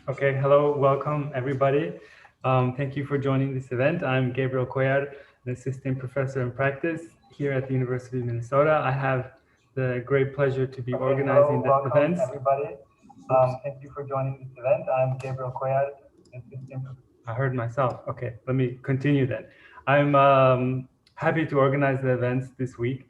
Okay, hello, welcome everybody. Thank you for joining this event. I'm Gabriel Cuellar, an assistant professor in practice here at the University of Minnesota. I have the great pleasure to be organizing this event. Everybody. Thank you for joining this event. I'm Gabriel Cuellar, assistant. I heard myself. Okay, let me continue then. I'm happy to organize the events this week,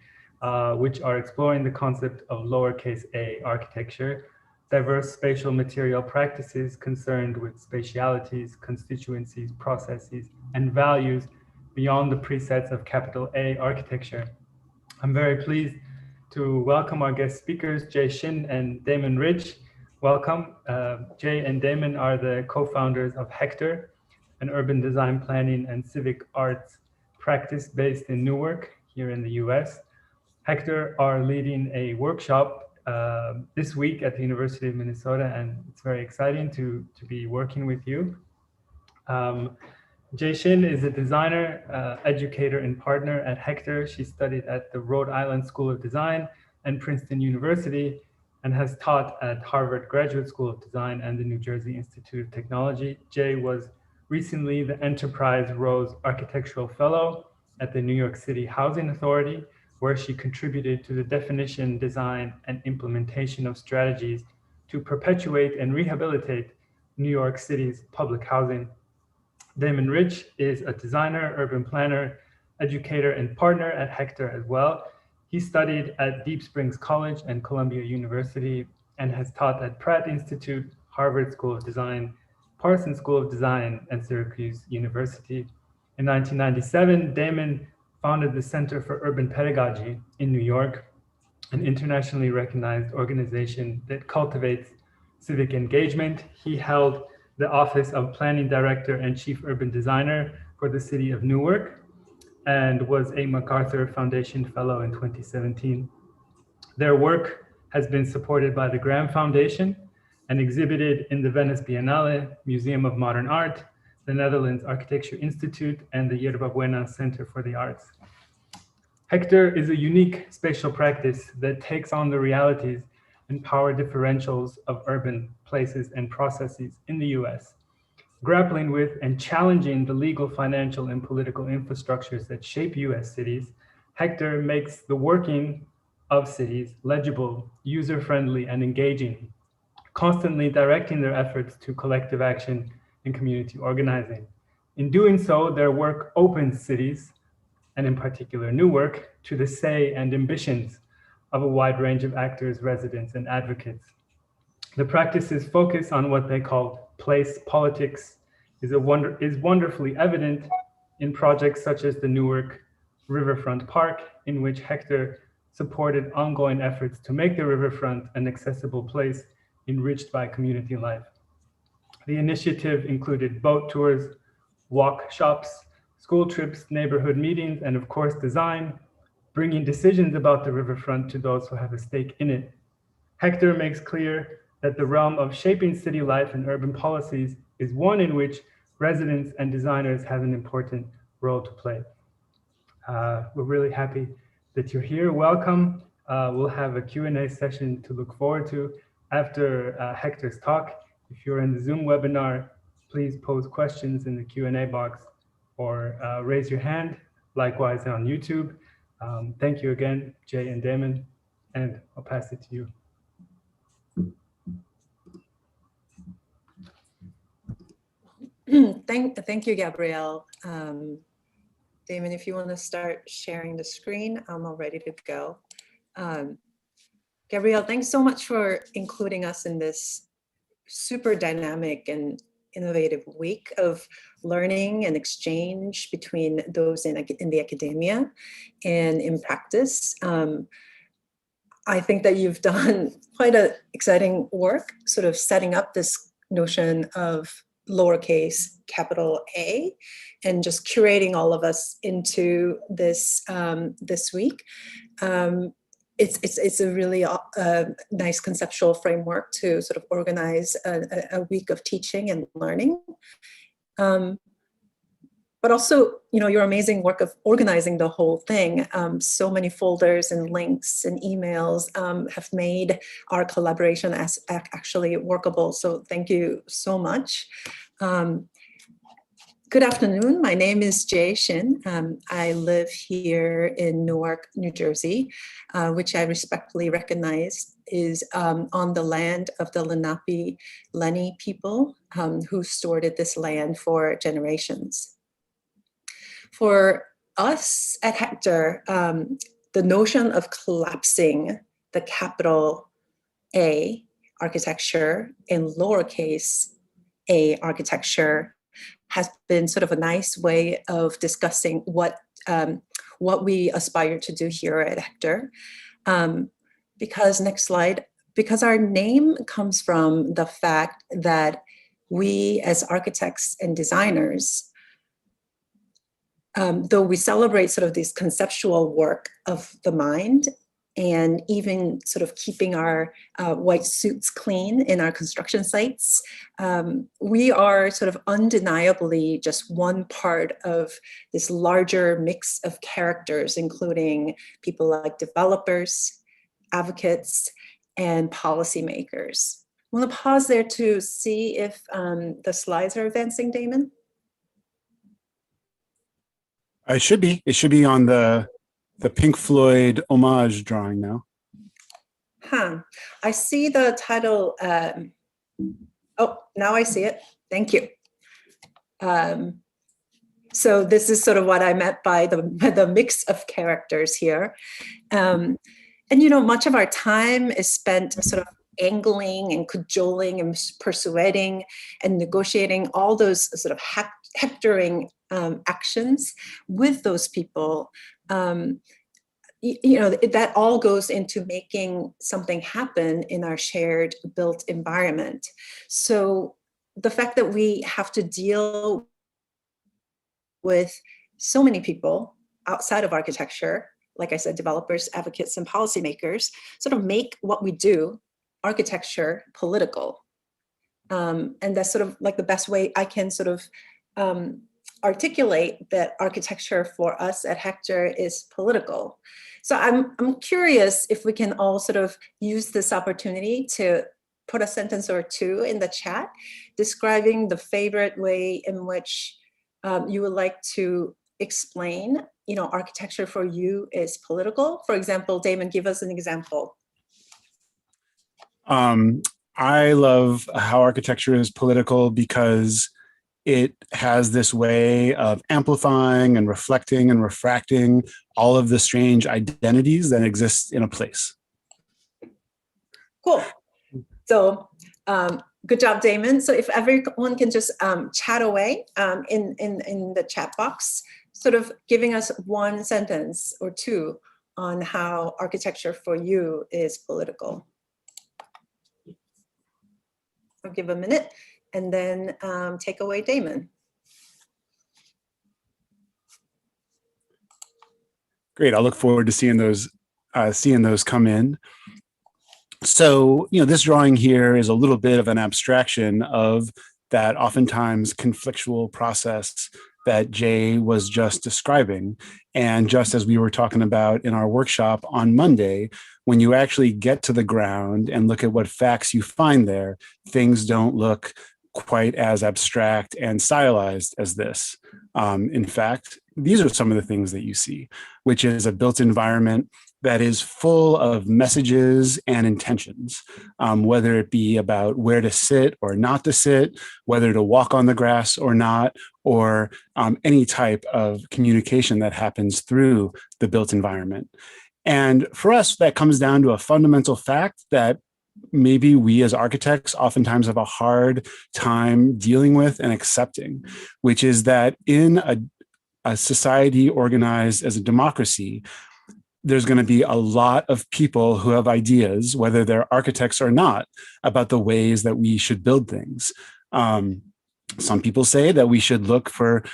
which are exploring the concept of lowercase a architecture, diverse spatial material practices concerned with spatialities, constituencies, processes, and values beyond the presets of capital A architecture. I'm very pleased to welcome our guest speakers, Shin and Damon Rich. Welcome. Jay and Damon are the co-founders of HECTOR, an urban design planning and civic arts practice based in Newark, here in the US. HECTOR are leading a workshop this week at the University of Minnesota, and it's very exciting to be working with you. Shin is a designer, educator, and partner at HECTOR. She studied at the Rhode Island School of Design and Princeton University, and has taught at Harvard Graduate School of Design and the New Jersey Institute of Technology. Jay was recently the Enterprise Rose Architectural Fellow at the New York City Housing Authority, where she contributed to the definition, design, and implementation of strategies to perpetuate and rehabilitate New York City's public housing. Damon Rich is a designer, urban planner, educator, and partner at HECTOR as well. He studied at Deep Springs College and Columbia University and has taught at Pratt Institute, Harvard School of Design, Parsons School of Design, and Syracuse University. In 1997, Damon founded the Center for Urban Pedagogy in New York, an internationally recognized organization that cultivates civic engagement. He held the office of Planning Director and Chief Urban Designer for the city of Newark, and was a MacArthur Foundation Fellow in 2017. Their work has been supported by the Graham Foundation and exhibited in the Venice Biennale, Museum of Modern Art, the Netherlands Architecture Institute, and the Yerba Buena Center for the Arts. HECTOR is a unique spatial practice that takes on the realities and power differentials of urban places and processes in the US, grappling with and challenging the legal, financial, and political infrastructures that shape US cities. HECTOR makes the working of cities legible, user-friendly, and engaging, constantly directing their efforts to collective action and community organizing. In doing so, their work opens cities, and in particular Newark, to the say and ambitions of a wide range of actors, residents, and advocates. The practices focus on what they call place politics is wonderfully evident in projects such as the Newark Riverfront Park, in which HECTOR supported ongoing efforts to make the riverfront an accessible place enriched by community life. The initiative included boat tours, walk shops, school trips, neighborhood meetings, and of course design, bringing decisions about the riverfront to those who have a stake in it. HECTOR makes clear that the realm of shaping city life and urban policies is one in which residents and designers have an important role to play. We're really happy that you're here. Welcome. We'll have a Q&A session to look forward to after HECTOR's talk. If you're in the Zoom webinar, please pose questions in the Q&A box or raise your hand, likewise on YouTube. Thank you again, Jay and Damon, and I'll pass it to you. Thank you, Gabrielle. Damon, if you want to start sharing the screen, I'm all ready to go. Gabrielle, thanks so much for including us in this super dynamic and innovative week of learning and exchange between those in the academia and in practice. I think that you've done quite an exciting work, sort of setting up this notion of lowercase capital A, and just curating all of us into this this week. It's a really nice conceptual framework to sort of organize a week of teaching and learning. but also, your amazing work of organizing the whole thing. So many folders and links and emails have made our collaboration as actually workable. So thank you so much. Good afternoon. My name is Shin. I live here in Newark, New Jersey, which I respectfully recognize is on the land of the Lenape Lenni people who stewarded this land for generations. For us at HECTOR, the notion of collapsing the capital A architecture and lowercase a architecture has been sort of a nice way of discussing what we aspire to do here at HECTOR. Because, next slide, because our name comes from the fact that we as architects and designers, though we celebrate sort of this conceptual work of the mind and even sort of keeping our white suits clean in our construction sites, we are sort of undeniably just one part of this larger mix of characters, including people like developers, advocates, and policymakers. I'm going to pause there to see if the slides are advancing, Damon. It should be. It should be on the Pink Floyd homage drawing now. I see the title. Oh, now I see it. Thank you. So this is sort of what I meant by the mix of characters here. And, much of our time is spent sort of angling and cajoling and persuading and negotiating all those sort of hectoring actions with those people. That all goes into making something happen in our shared built environment. So the fact that we have to deal with so many people outside of architecture, like I said, developers, advocates, and policymakers, sort of make what we do, architecture, political. And that's sort of like the best way I can sort of articulate that architecture for us at HECTOR is political. So I'm curious if we can all sort of use this opportunity to put a sentence or two in the chat describing the favorite way in which you would like to explain, architecture for you is political. For example, Damon, give us an example. I love how architecture is political because it has this way of amplifying and reflecting and refracting all of the strange identities that exist in a place. Cool. So good job, Damon. So if everyone can just chat away in the chat box, sort of giving us one sentence or two on how architecture for you is political. I'll give a minute and then take away Damon. Great. I'll look forward to seeing those come in. So, this drawing here is a little bit of an abstraction of that oftentimes conflictual process that Jay was just describing. And just as we were talking about in our workshop on Monday, when you actually get to the ground and look at what facts you find there, things don't look quite as abstract and stylized as this. In fact, these are some of the things that you see, which is a built environment that is full of messages and intentions, whether it be about where to sit or not to sit, whether to walk on the grass or not, or any type of communication that happens through the built environment. And for us, that comes down to a fundamental fact that maybe we as architects oftentimes have a hard time dealing with and accepting, which is that in a society organized as a democracy, there's going to be a lot of people who have ideas, whether they're architects or not, about the ways that we should build things. Some people say that we should look for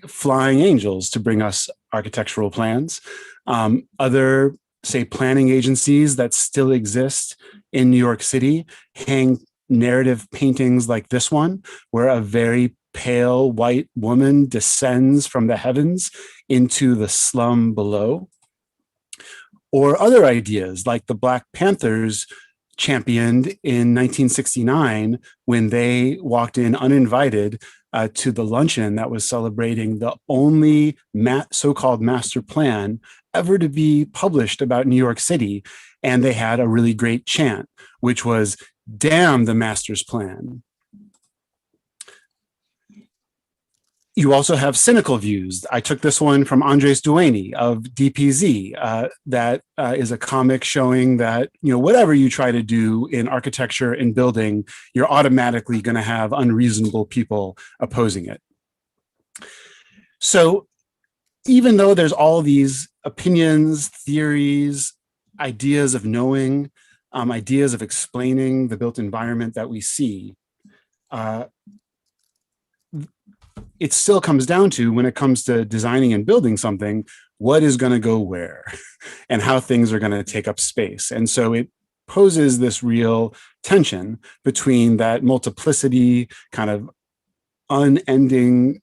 flying angels to bring us architectural plans. Other, say, planning agencies that still exist in New York City hang narrative paintings like this one, where a very pale white woman descends from the heavens into the slum below. Or other ideas like the Black Panthers championed in 1969 when they walked in uninvited to the luncheon that was celebrating the only so-called master plan ever to be published about New York City. And they had a really great chant, which was, "Damn the master's plan." You also have cynical views. I took this one from Andres Duany of DPZ. That is a comic showing that, whatever you try to do in architecture and building, you're automatically going to have unreasonable people opposing it. So even though there's all these opinions, theories, ideas of knowing, ideas of explaining the built environment that we see, it still comes down to, when it comes to designing and building something, what is going to go where and how things are going to take up space. And so it poses this real tension between that multiplicity, kind of unending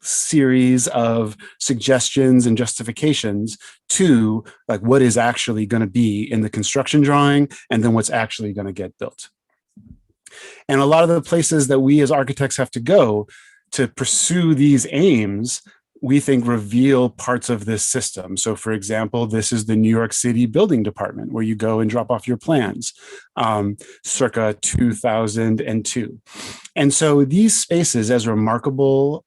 series of suggestions and justifications to like what is actually going to be in the construction drawing and then what's actually going to get built. And a lot of the places that we as architects have to go to pursue these aims, we think reveal parts of this system. So for example, this is the New York City Building Department where you go and drop off your plans, circa 2002. And so these spaces, as unremarkable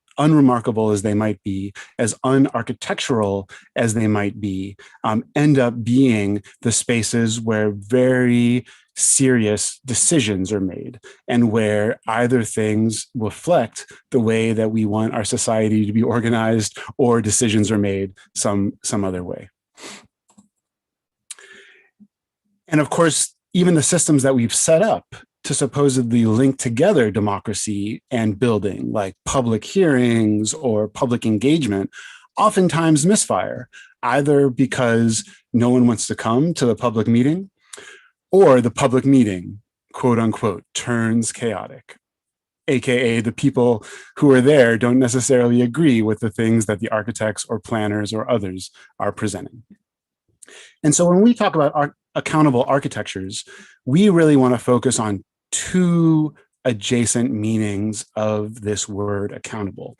as they might be, as unarchitectural as they might be, end up being the spaces where very serious decisions are made and where either things reflect the way that we want our society to be organized or decisions are made some other way. And of course, even the systems that we've set up to supposedly link together democracy and building, like public hearings or public engagement, oftentimes misfire, either because no one wants to come to the public meeting, or the public meeting, quote unquote, turns chaotic, AKA the people who are there don't necessarily agree with the things that the architects or planners or others are presenting. And so when we talk about accountable architectures, we really want to focus on two adjacent meanings of this word accountable.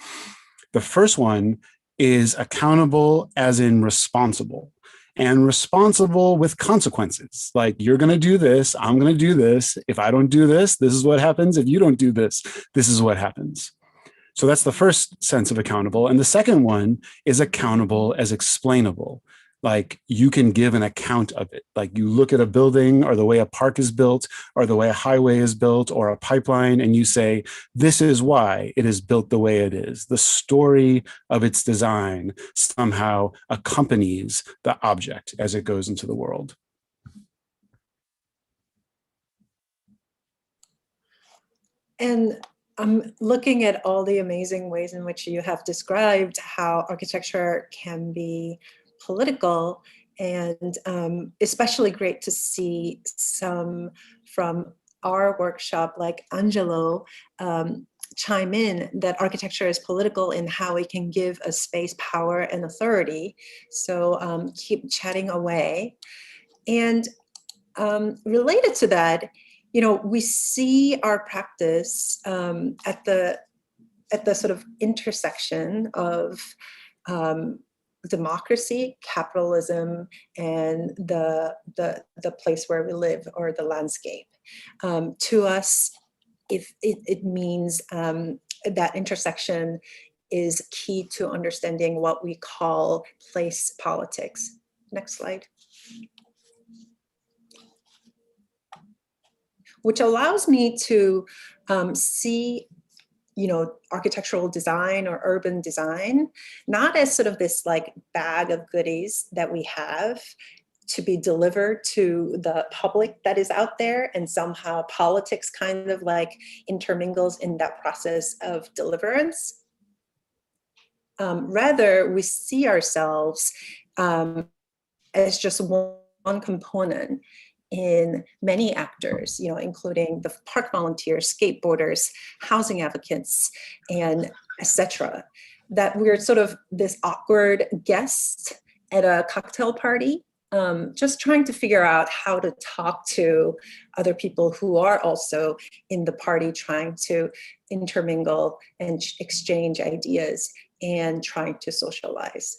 The first one is accountable as in responsible, and responsible with consequences. Like, you're going to do this, I'm going to do this. If I don't do this, this is what happens. If you don't do this, this is what happens. So that's the first sense of accountable. And the second one is accountable as explainable. Like, you can give an account of it. Like, you look at a building or the way a park is built or the way a highway is built or a pipeline, and you say, this is why it is built the way it is. The story of its design somehow accompanies the object as it goes into the world. And I'm looking at all the amazing ways in which you have described how architecture can be political, and especially great to see some from our workshop, like Angelo, chime in that architecture is political in how it can give a space power and authority. So keep chatting away. And related to that, we see our practice at the sort of intersection of democracy, capitalism, and the place where we live, or the landscape. To us, it means that intersection is key to understanding what we call place politics. Next slide. Which allows me to see architectural design or urban design, not as sort of this like bag of goodies that we have to be delivered to the public that is out there, and somehow politics kind of like intermingles in that process of deliverance. Rather, we see ourselves as just one component in many actors, including the park volunteers, skateboarders, housing advocates, and etc. That we're sort of this awkward guest at a cocktail party, just trying to figure out how to talk to other people who are also in the party, trying to intermingle and exchange ideas and trying to socialize.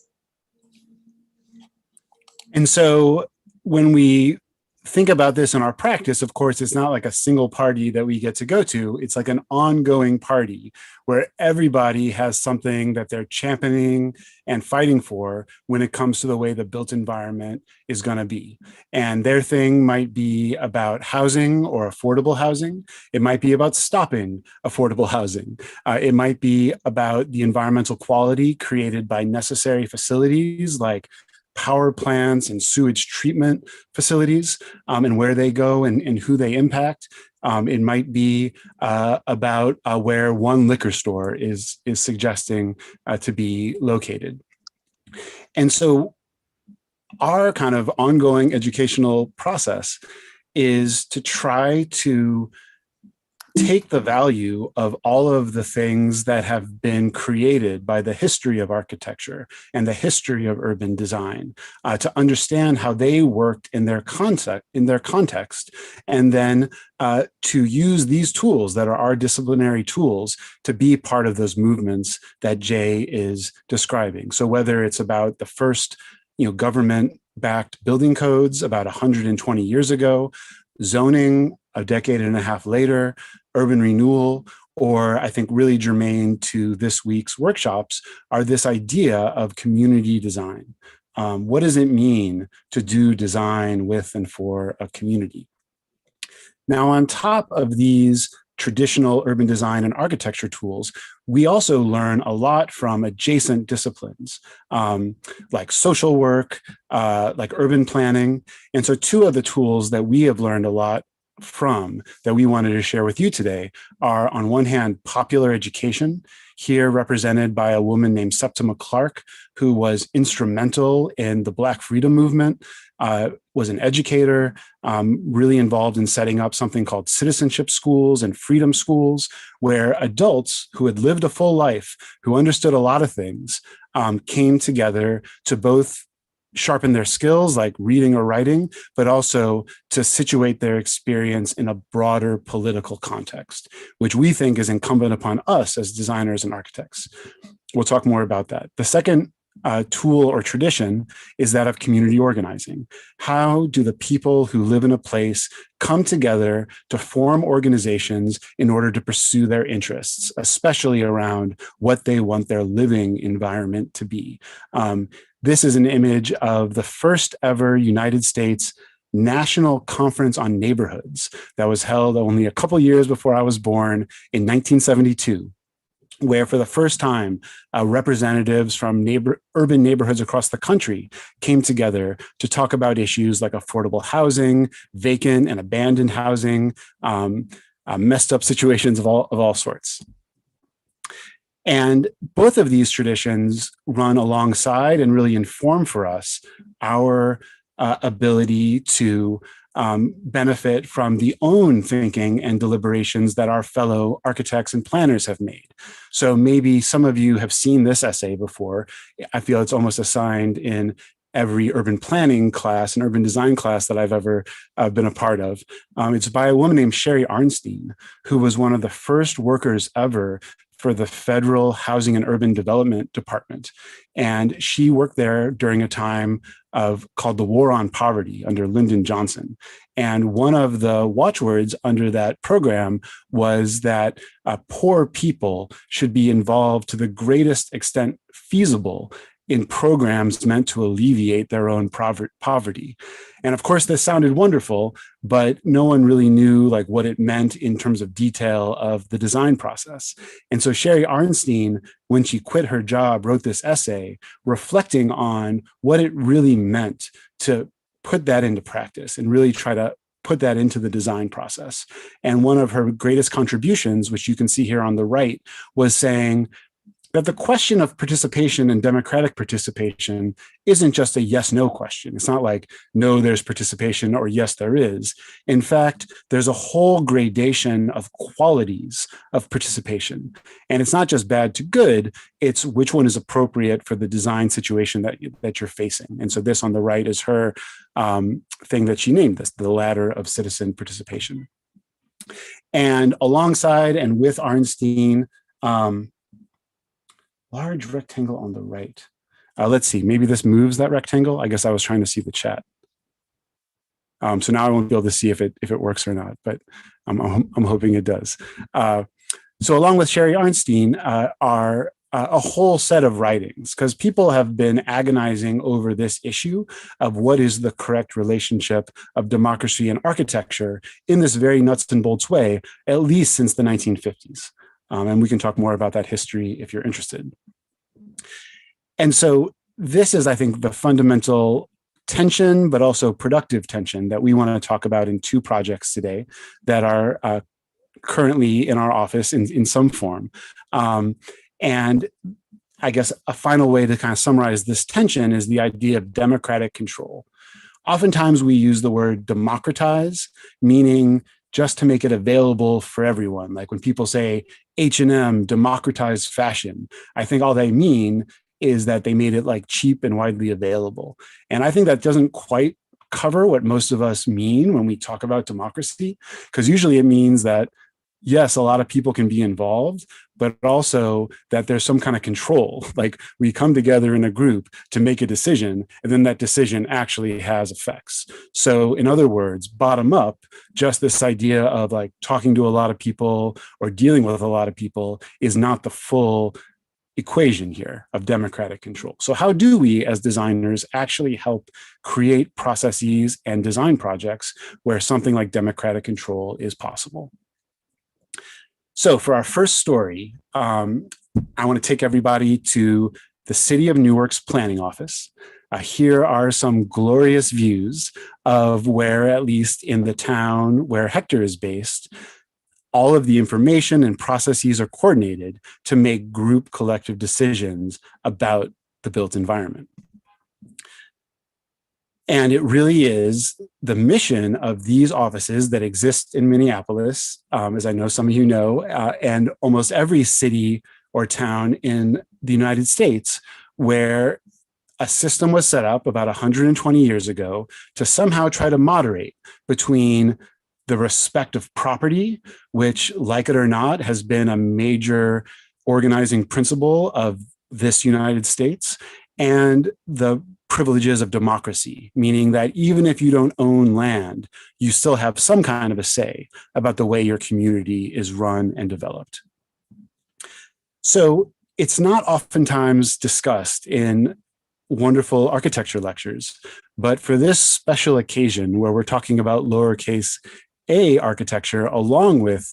And so when we think about this in our practice, of course, it's not like a single party that we get to go to. It's like an ongoing party where everybody has something that they're championing and fighting for when it comes to the way the built environment is going to be. And their thing might be about housing or affordable housing. It might be about stopping affordable housing. It might be about the environmental quality created by necessary facilities like power plants and sewage treatment facilities, and where they go and who they impact. It might be about where one liquor store is suggesting to be located. And so our kind of ongoing educational process is to try to take the value of all of the things that have been created by the history of architecture and the history of urban design, to understand how they worked in their context, and then to use these tools that are our disciplinary tools to be part of those movements that Jay is describing. So whether it's about the first, government-backed building codes about 120 years ago, zoning a decade and a half later, urban renewal, or I think really germane to this week's workshops are this idea of community design. What does it mean to do design with and for a community? Now, on top of these traditional urban design and architecture tools, we also learn a lot from adjacent disciplines, like social work, like urban planning. And so two of the tools that we have learned a lot from that we wanted to share with you today are, on one hand, popular education, here represented by a woman named Septima Clark, who was instrumental in the Black Freedom Movement, was an educator, really involved in setting up something called citizenship schools and freedom schools, where adults who had lived a full life, who understood a lot of things, came together to both sharpen their skills like reading or writing, but also to situate their experience in a broader political context, which we think is incumbent upon us as designers and architects. We'll talk more about that. The second tool or tradition is that of community organizing. How do the people who live in a place come together to form organizations in order to pursue their interests, especially around what they want their living environment to be? This is an image of the first ever United States National Conference on Neighborhoods that was held only a couple years before I was born in 1972, where for the first time, representatives from urban neighborhoods across the country came together to talk about issues like affordable housing, vacant and abandoned housing, messed up situations of all sorts. And both of these traditions run alongside and really inform for us our ability to benefit from the own thinking and deliberations that our fellow architects and planners have made. So maybe some of you have seen this essay before. I feel it's almost assigned in every urban planning class and urban design class that I've ever been a part of. It's by a woman named Sherry Arnstein, who was one of the first workers ever for the Federal Housing and Urban Development Department. And she worked there during a time called the War on Poverty under Lyndon Johnson. And one of the watchwords under that program was that poor people should be involved to the greatest extent feasible in programs meant to alleviate their own poverty. And of course, this sounded wonderful, but no one really knew like what it meant in terms of detail of the design process. And so Sherry Arnstein, when she quit her job, wrote this essay reflecting on what it really meant to put that into practice and really try to put that into the design process. And one of her greatest contributions, which you can see here on the right, was saying, that the question of participation and democratic participation isn't just a yes-no question. It's not like, no, there's participation, or yes, there is. In fact, there's a whole gradation of qualities of participation. And it's not just bad to good, it's which one is appropriate for the design situation that you're facing. And so this on the right is her thing that she named this, the ladder of citizen participation. And alongside and with Arnstein, large rectangle on the right. Let's see, maybe this moves that rectangle. I guess I was trying to see the chat. So now I won't be able to see if it works or not, but I'm hoping it does. So along with Sherry Arnstein are a whole set of writings, because people have been agonizing over this issue of what is the correct relationship of democracy and architecture in this very nuts and bolts way, at least since the 1950s. And we can talk more about that history if you're interested. And so this is, I think, the fundamental tension, but also productive tension that we want to talk about in two projects today that are currently in our office in some form. And I guess a final way to kind of summarize this tension is the idea of democratic control. Oftentimes we use the word democratize, meaning just to make it available for everyone. Like when people say H&M democratized fashion, I think all they mean is that they made it like cheap and widely available. And I think that doesn't quite cover what most of us mean when we talk about democracy, because usually it means that, yes, a lot of people can be involved, but also that there's some kind of control. Like we come together in a group to make a decision, and then that decision actually has effects. So in other words, bottom up, just this idea of like talking to a lot of people or dealing with a lot of people is not the full equation here of democratic control. So how do we as designers actually help create processes and design projects where something like democratic control is possible? So for our first story, I want to take everybody to the City of Newark's planning office. Here are some glorious views of where, at least in the town where HECTOR is based, all of the information and processes are coordinated to make group collective decisions about the built environment. And it really is the mission of these offices that exist in Minneapolis, as I know some of you know, and almost every city or town in the United States, where a system was set up about 120 years ago to somehow try to moderate between the respect of property, which, like it or not, has been a major organizing principle of this United States, and the privileges of democracy, meaning that even if you don't own land, you still have some kind of a say about the way your community is run and developed. So it's not oftentimes discussed in wonderful architecture lectures, but for this special occasion where we're talking about lowercase a architecture along with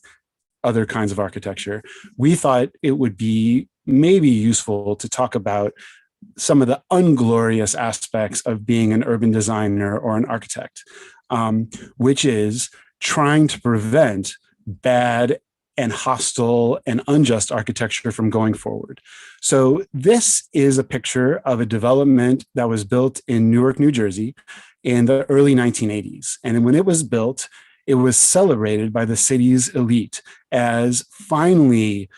other kinds of architecture, we thought it would be maybe useful to talk about some of the unglorious aspects of being an urban designer or an architect, which is trying to prevent bad and hostile and unjust architecture from going forward. So this is a picture of a development that was built in Newark, New Jersey in the early 1980s. And when it was built, it was celebrated by the city's elite as finally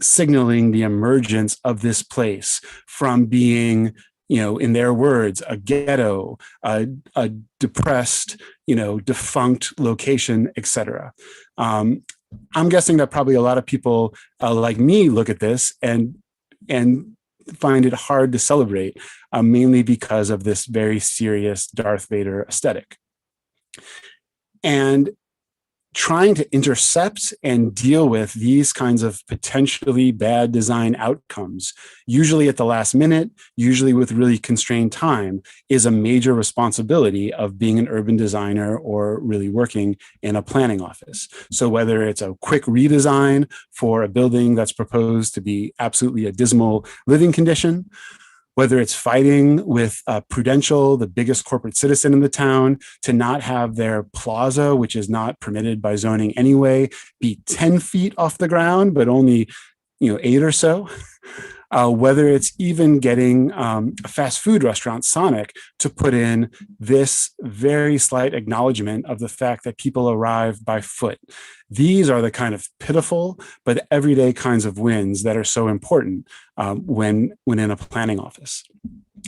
signaling the emergence of this place from being, in their words, a ghetto, a depressed, defunct location, etc. I'm guessing that probably a lot of people like me look at this and find it hard to celebrate, mainly because of this very serious Darth Vader aesthetic. And trying to intercept and deal with these kinds of potentially bad design outcomes, usually at the last minute, usually with really constrained time, is a major responsibility of being an urban designer or really working in a planning office. So whether it's a quick redesign for a building that's proposed to be absolutely a dismal living condition, whether it's fighting with Prudential, the biggest corporate citizen in the town, to not have their plaza, which is not permitted by zoning anyway, be 10 feet off the ground, but only 8 or so. Whether it's even getting a fast food restaurant, Sonic, to put in this very slight acknowledgement of the fact that people arrive by foot. These are the kind of pitiful but everyday kinds of wins that are so important when in a planning office.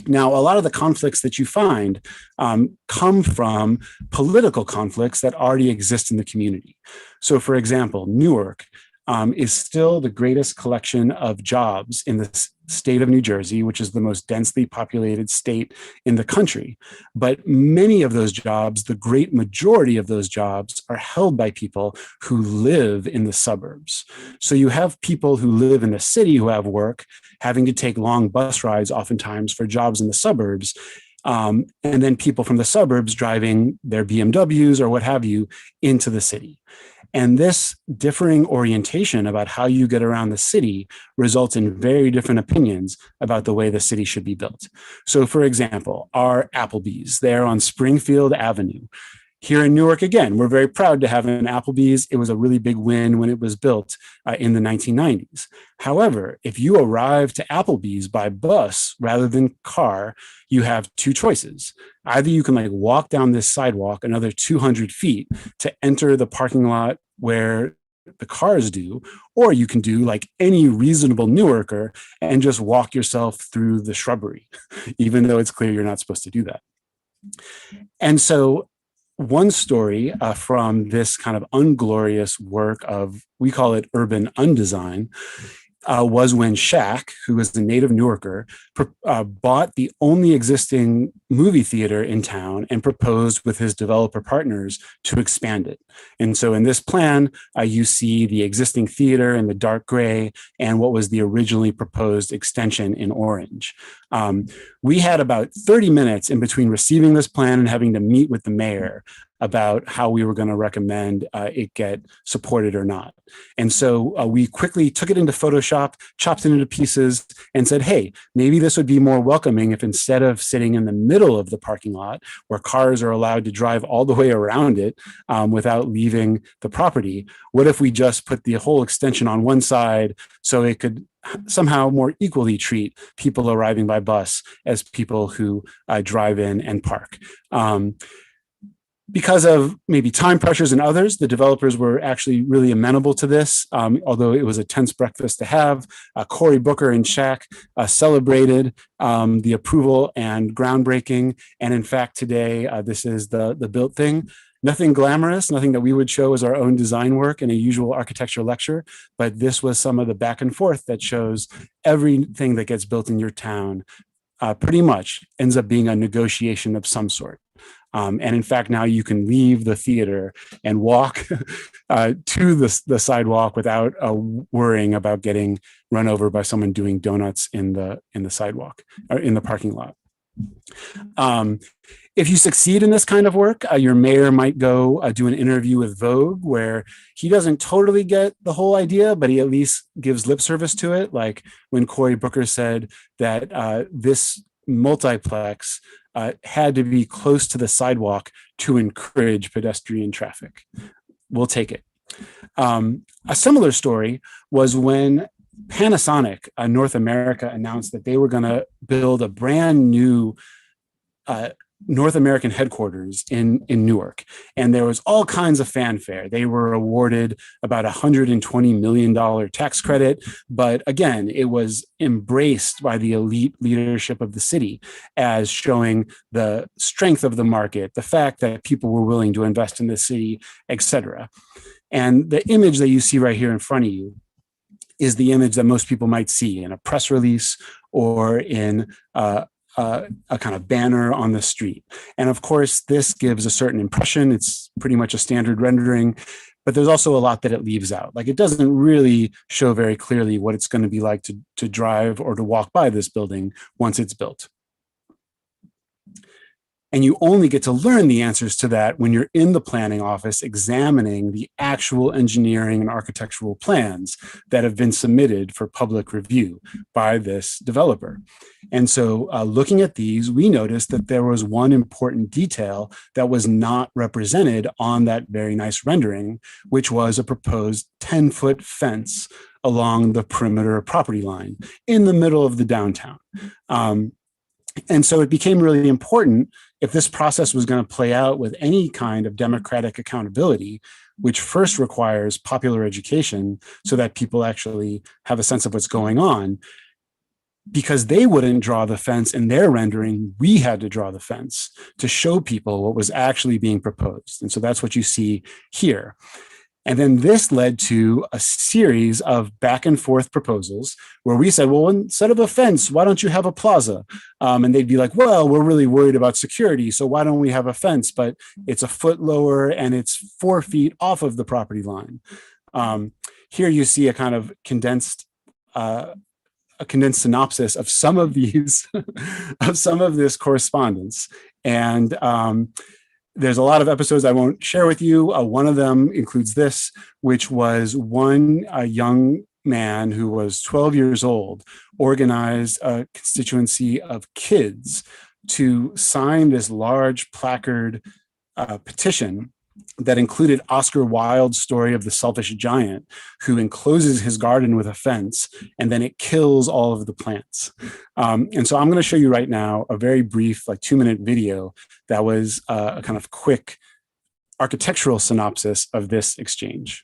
Now, a lot of the conflicts that you find come from political conflicts that already exist in the community. So, for example, Newark is still the greatest collection of jobs in the state of New Jersey, which is the most densely populated state in the country. But many of those jobs, the great majority of those jobs, are held by people who live in the suburbs. So you have people who live in the city who have work, having to take long bus rides oftentimes for jobs in the suburbs. And then people from the suburbs driving their BMWs or what have you into the city. And this differing orientation about how you get around the city results in very different opinions about the way the city should be built. So, for example, our Applebee's there on Springfield Avenue. Here in Newark, again, we're very proud to have an Applebee's. It was a really big win when it was built in the 1990s. However, if you arrive to Applebee's by bus rather than car, you have two choices. Either you can walk down this sidewalk another 200 feet to enter the parking lot where the cars do, or you can do like any reasonable Newarker and just walk yourself through the shrubbery, even though it's clear you're not supposed to do that. And so one story from this kind of unglorious work of, we call it urban undesign, was when Shaq, who was the native Newarker, bought the only existing movie theater in town and proposed with his developer partners to expand it. And so in this plan, you see the existing theater in the dark gray and what was the originally proposed extension in orange. We had about 30 minutes in between receiving this plan and having to meet with the mayor about how we were going to recommend it get supported or not. And so we quickly took it into Photoshop, chopped it into pieces, and said, hey, maybe this would be more welcoming if instead of sitting in the middle of the parking lot where cars are allowed to drive all the way around it without leaving the property, what if we just put the whole extension on one side so it could somehow more equally treat people arriving by bus as people who drive in and park. Because of maybe time pressures and others, the developers were actually really amenable to this, although it was a tense breakfast to have. Cory Booker and Shaq celebrated the approval and groundbreaking. And in fact, today, this is the built thing. Nothing glamorous, nothing that we would show as our own design work in a usual architecture lecture, but this was some of the back and forth that shows everything that gets built in your town pretty much ends up being a negotiation of some sort. And in fact, now you can leave the theater and walk to the sidewalk without worrying about getting run over by someone doing donuts in the sidewalk or in the parking lot. If you succeed in this kind of work, your mayor might go do an interview with Vogue where he doesn't totally get the whole idea, but he at least gives lip service to it. Like when Cory Booker said that this multiplex had to be close to the sidewalk to encourage pedestrian traffic. We'll take it. A similar story was when Panasonic, North America, announced that they were going to build a brand new North American headquarters in Newark. And there was all kinds of fanfare. They were awarded about $120 million tax credit. But again, it was embraced by the elite leadership of the city as showing the strength of the market, the fact that people were willing to invest in the city, et cetera. And the image that you see right here in front of you is the image that most people might see in a press release or in a kind of banner on the street. And of course, this gives a certain impression. It's pretty much a standard rendering, but there's also a lot that it leaves out. Like it doesn't really show very clearly what it's going to be like to drive or to walk by this building once it's built. And you only get to learn the answers to that when you're in the planning office examining the actual engineering and architectural plans that have been submitted for public review by this developer. And so looking at these, we noticed that there was one important detail that was not represented on that very nice rendering, which was a proposed 10-foot fence along the perimeter property line in the middle of the downtown. And so it became really important, if this process was going to play out with any kind of democratic accountability, which first requires popular education so that people actually have a sense of what's going on, because they wouldn't draw the fence in their rendering, we had to draw the fence to show people what was actually being proposed. And so that's what you see here. And then this led to a series of back and forth proposals where we said, well, instead of a fence, why don't you have a plaza? And they'd be like, well, we're really worried about security, so why don't we have a fence? But it's a foot lower and it's 4 feet off of the property line. Here you see a kind of condensed synopsis of some of these, of some of this correspondence. And there's a lot of episodes I won't share with you. One of them includes this, which was one young man who was 12 years old organized a constituency of kids to sign this large placard petition that included Oscar Wilde's story of the selfish giant who encloses his garden with a fence and then it kills all of the plants. And so I'm going to show you right now a very brief, like 2-minute video that was a kind of quick architectural synopsis of this exchange.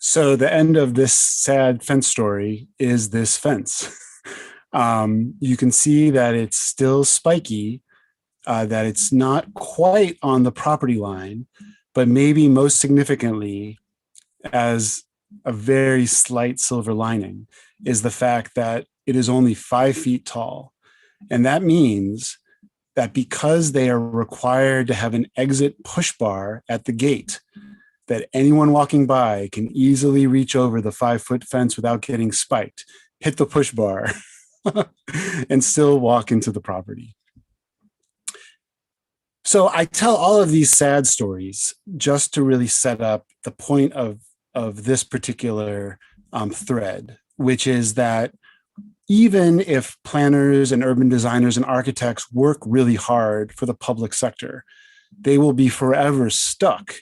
So the end of this sad fence story is this fence. You can see that it's still spiky, that it's not quite on the property line, but maybe most significantly, as a very slight silver lining, is the fact that it is only 5 feet tall. And that means that because they are required to have an exit push bar at the gate, that anyone walking by can easily reach over the 5-foot fence without getting spiked, hit the push bar, and still walk into the property. So I tell all of these sad stories just to really set up the point of of this particular thread, which is that even if planners and urban designers and architects work really hard for the public sector, they will be forever stuck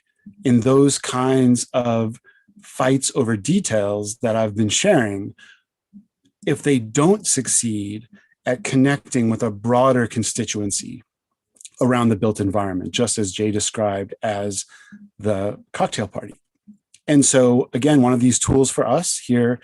in those kinds of fights over details that I've been sharing if they don't succeed at connecting with a broader constituency around the built environment, just as Jay described as the cocktail party. And so, again, one of these tools for us here,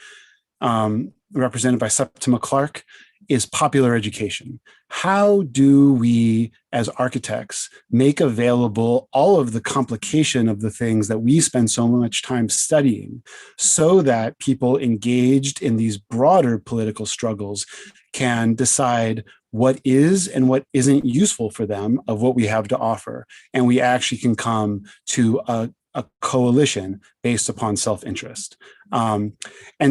represented by Septima Clark, is popular education. How do we, as architects, make available all of the complication of the things that we spend so much time studying so that people engaged in these broader political struggles can decide what is and what isn't useful for them of what we have to offer, and we actually can come to a coalition based upon self-interest. And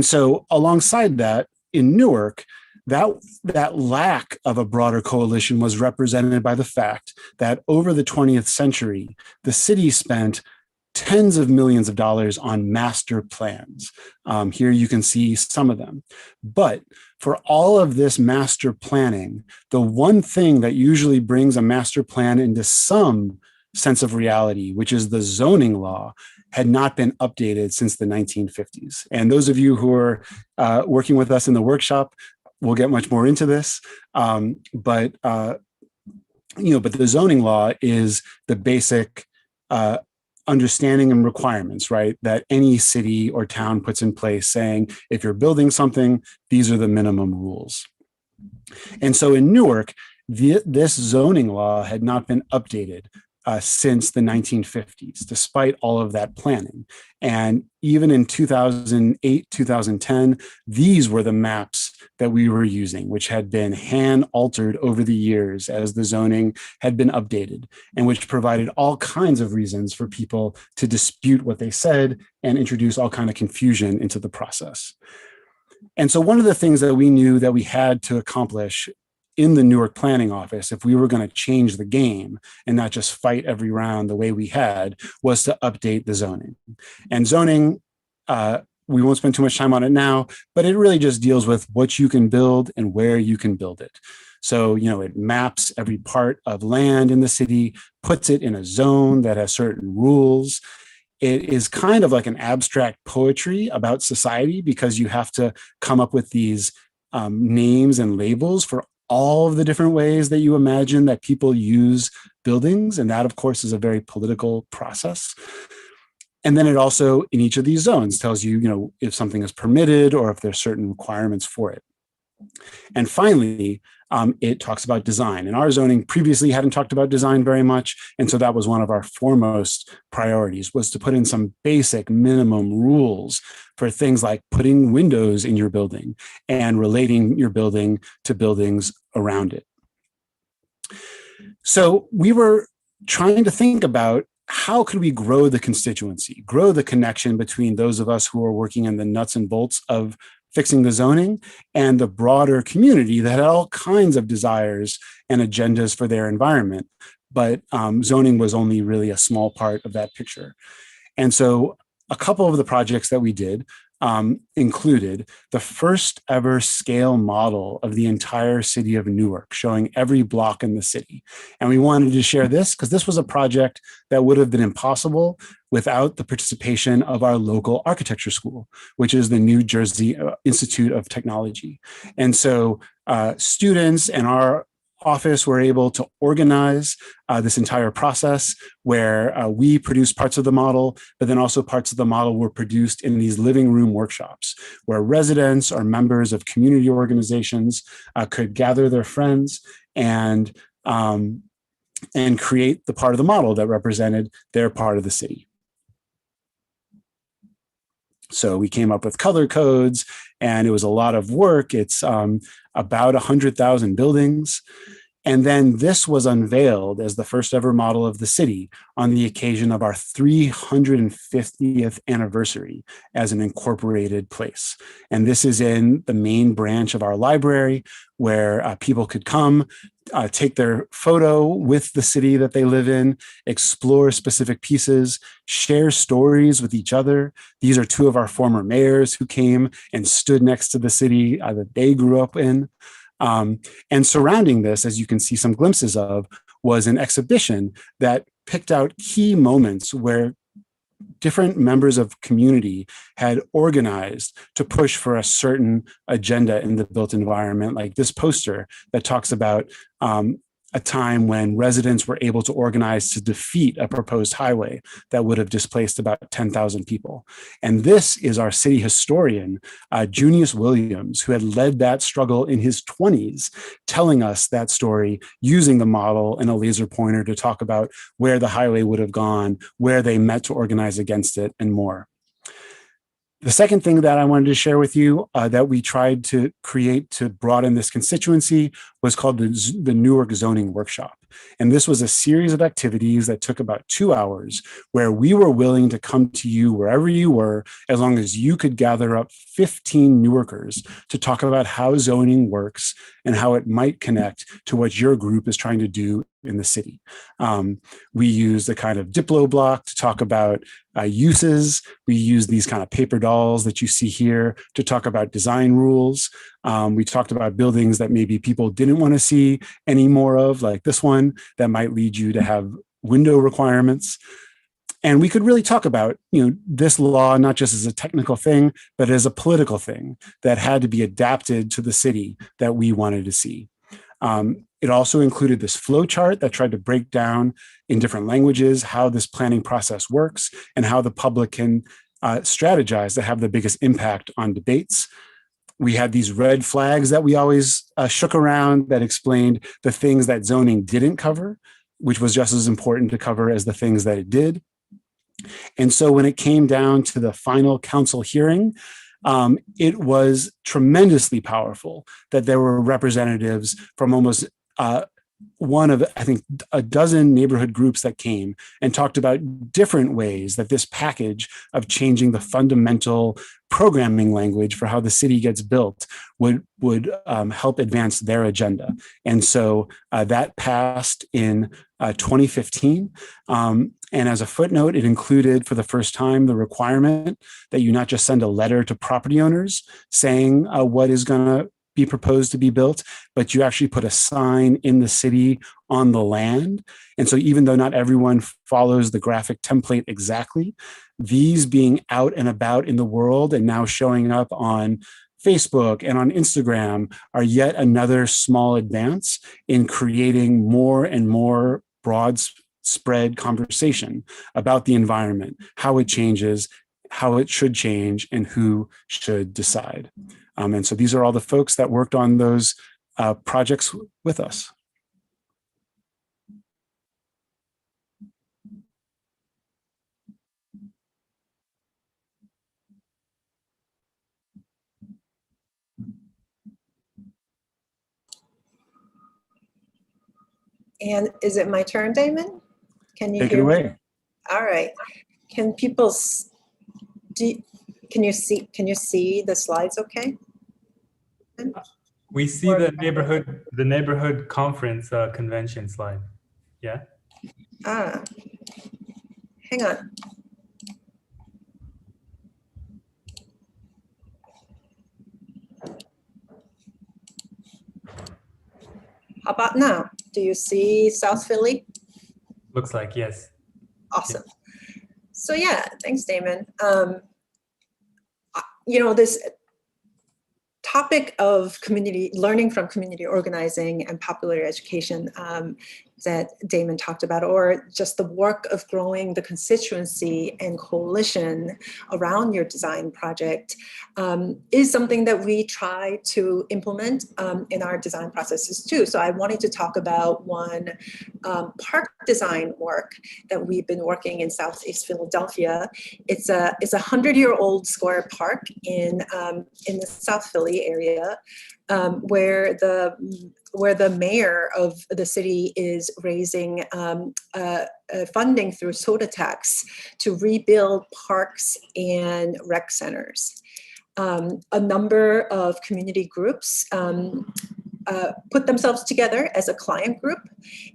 so alongside that, in Newark, that lack of a broader coalition was represented by the fact that over the 20th century, the city spent tens of millions of dollars on master plans. Here you can see some of them. But for all of this master planning, the one thing that usually brings a master plan into some sense of reality, which is the zoning law, had not been updated since the 1950s. And those of you who are working with us in the workshop will get much more into this. But the zoning law is the basic understanding and requirements, right, that any city or town puts in place saying, if you're building something, these are the minimum rules. And so in Newark, this zoning law had not been updated since the 1950s, despite all of that planning. And even in 2008, 2010, these were the maps that we were using, which had been hand altered over the years as the zoning had been updated, and which provided all kinds of reasons for people to dispute what they said and introduce all kind of confusion into the process. And so one of the things that we knew that we had to accomplish in the Newark Planning Office, if we were going to change the game and not just fight every round the way we had, was to update the zoning. And zoning, we won't spend too much time on it now, but it really just deals with what you can build and where you can build it. So, it maps every part of land in the city, puts it in a zone that has certain rules. It is kind of like an abstract poetry about society, because you have to come up with these names and labels for all of the different ways that you imagine that people use buildings. And that, of course, is a very political process. And then it also, in each of these zones, tells you, if something is permitted or if there's certain requirements for it. And finally, it talks about design. And our zoning previously hadn't talked about design very much. And so that was one of our foremost priorities, was to put in some basic minimum rules for things like putting windows in your building and relating your building to buildings around it. So we were trying to think about, how could we grow the constituency, grow the connection between those of us who are working in the nuts and bolts of fixing the zoning and the broader community that had all kinds of desires and agendas for their environment. But zoning was only really a small part of that picture. And so a couple of the projects that we did included the first ever scale model of the entire city of Newark, showing every block in the city. And we wanted to share this because this was a project that would have been impossible without the participation of our local architecture school, which is the New Jersey Institute of Technology. And so students and our office were able to organize this entire process where we produced parts of the model, but then also parts of the model were produced in these living room workshops where residents or members of community organizations could gather their friends and create the part of the model that represented their part of the city. So we came up with color codes, and it was a lot of work. It's about 100,000 buildings. And then this was unveiled as the first ever model of the city on the occasion of our 350th anniversary as an incorporated place. And this is in the main branch of our library where people could come, take their photo with the city that they live in, explore specific pieces, share stories with each other. These are two of our former mayors who came and stood next to the city that they grew up in. And surrounding this, as you can see some glimpses of, was an exhibition that picked out key moments where different members of community had organized to push for a certain agenda in the built environment, like this poster that talks about a time when residents were able to organize to defeat a proposed highway that would have displaced about 10,000 people. And this is our city historian, Junius Williams, who had led that struggle in his 20s, telling us that story using the model and a laser pointer to talk about where the highway would have gone, where they met to organize against it, and more. The second thing that I wanted to share with you that we tried to create to broaden this constituency was called the Newark Zoning Workshop. And this was a series of activities that took about 2 hours where we were willing to come to you wherever you were, as long as you could gather up 15 Newarkers to talk about how zoning works and how it might connect to what your group is trying to do in the city. We used a kind of Diplo block to talk about uses. We used these kind of paper dolls that you see here to talk about design rules. We talked about buildings that maybe people didn't want to see any more of, like this one, that might lead you to have window requirements. And we could really talk about, this law, not just as a technical thing, but as a political thing that had to be adapted to the city that we wanted to see. It also included this flow chart that tried to break down in different languages how this planning process works and how the public can strategize to have the biggest impact on debates. We had these red flags that we always shook around that explained the things that zoning didn't cover, which was just as important to cover as the things that it did. And so when it came down to the final council hearing, it was tremendously powerful that there were representatives from almost one of, I think, a dozen neighborhood groups that came and talked about different ways that this package of changing the fundamental programming language for how the city gets built would help advance their agenda. And so that passed in 2015. And as a footnote, it included for the first time the requirement that you not just send a letter to property owners saying what is going to be proposed to be built, but you actually put a sign in the city on the land. And so even though not everyone follows the graphic template exactly, these being out and about in the world and now showing up on Facebook and on Instagram are yet another small advance in creating more and more broad spread conversation about the environment, how it changes, how it should change, and who should decide. And so these are all the folks that worked on those projects with us. And is it my turn, Damon? Can you Take it hear away. me? All right. Can people can you see the slides okay? We see the neighborhood conference convention slide. Yeah. Ah, hang on. How about now? Do you see South Philly? Looks like, yes. Awesome. So yeah, thanks, Damon. This topic of learning from community organizing and popular education that Damon talked about, or just the work of growing the constituency and coalition around your design project, is something that we try to implement in our design processes too. So I wanted to talk about one park design work that we've been working in Southeast Philadelphia. It's a 100-year-old square park in the South Philly area. where the mayor of the city is raising funding through soda tax to rebuild parks and rec centers. A number of community groups put themselves together as a client group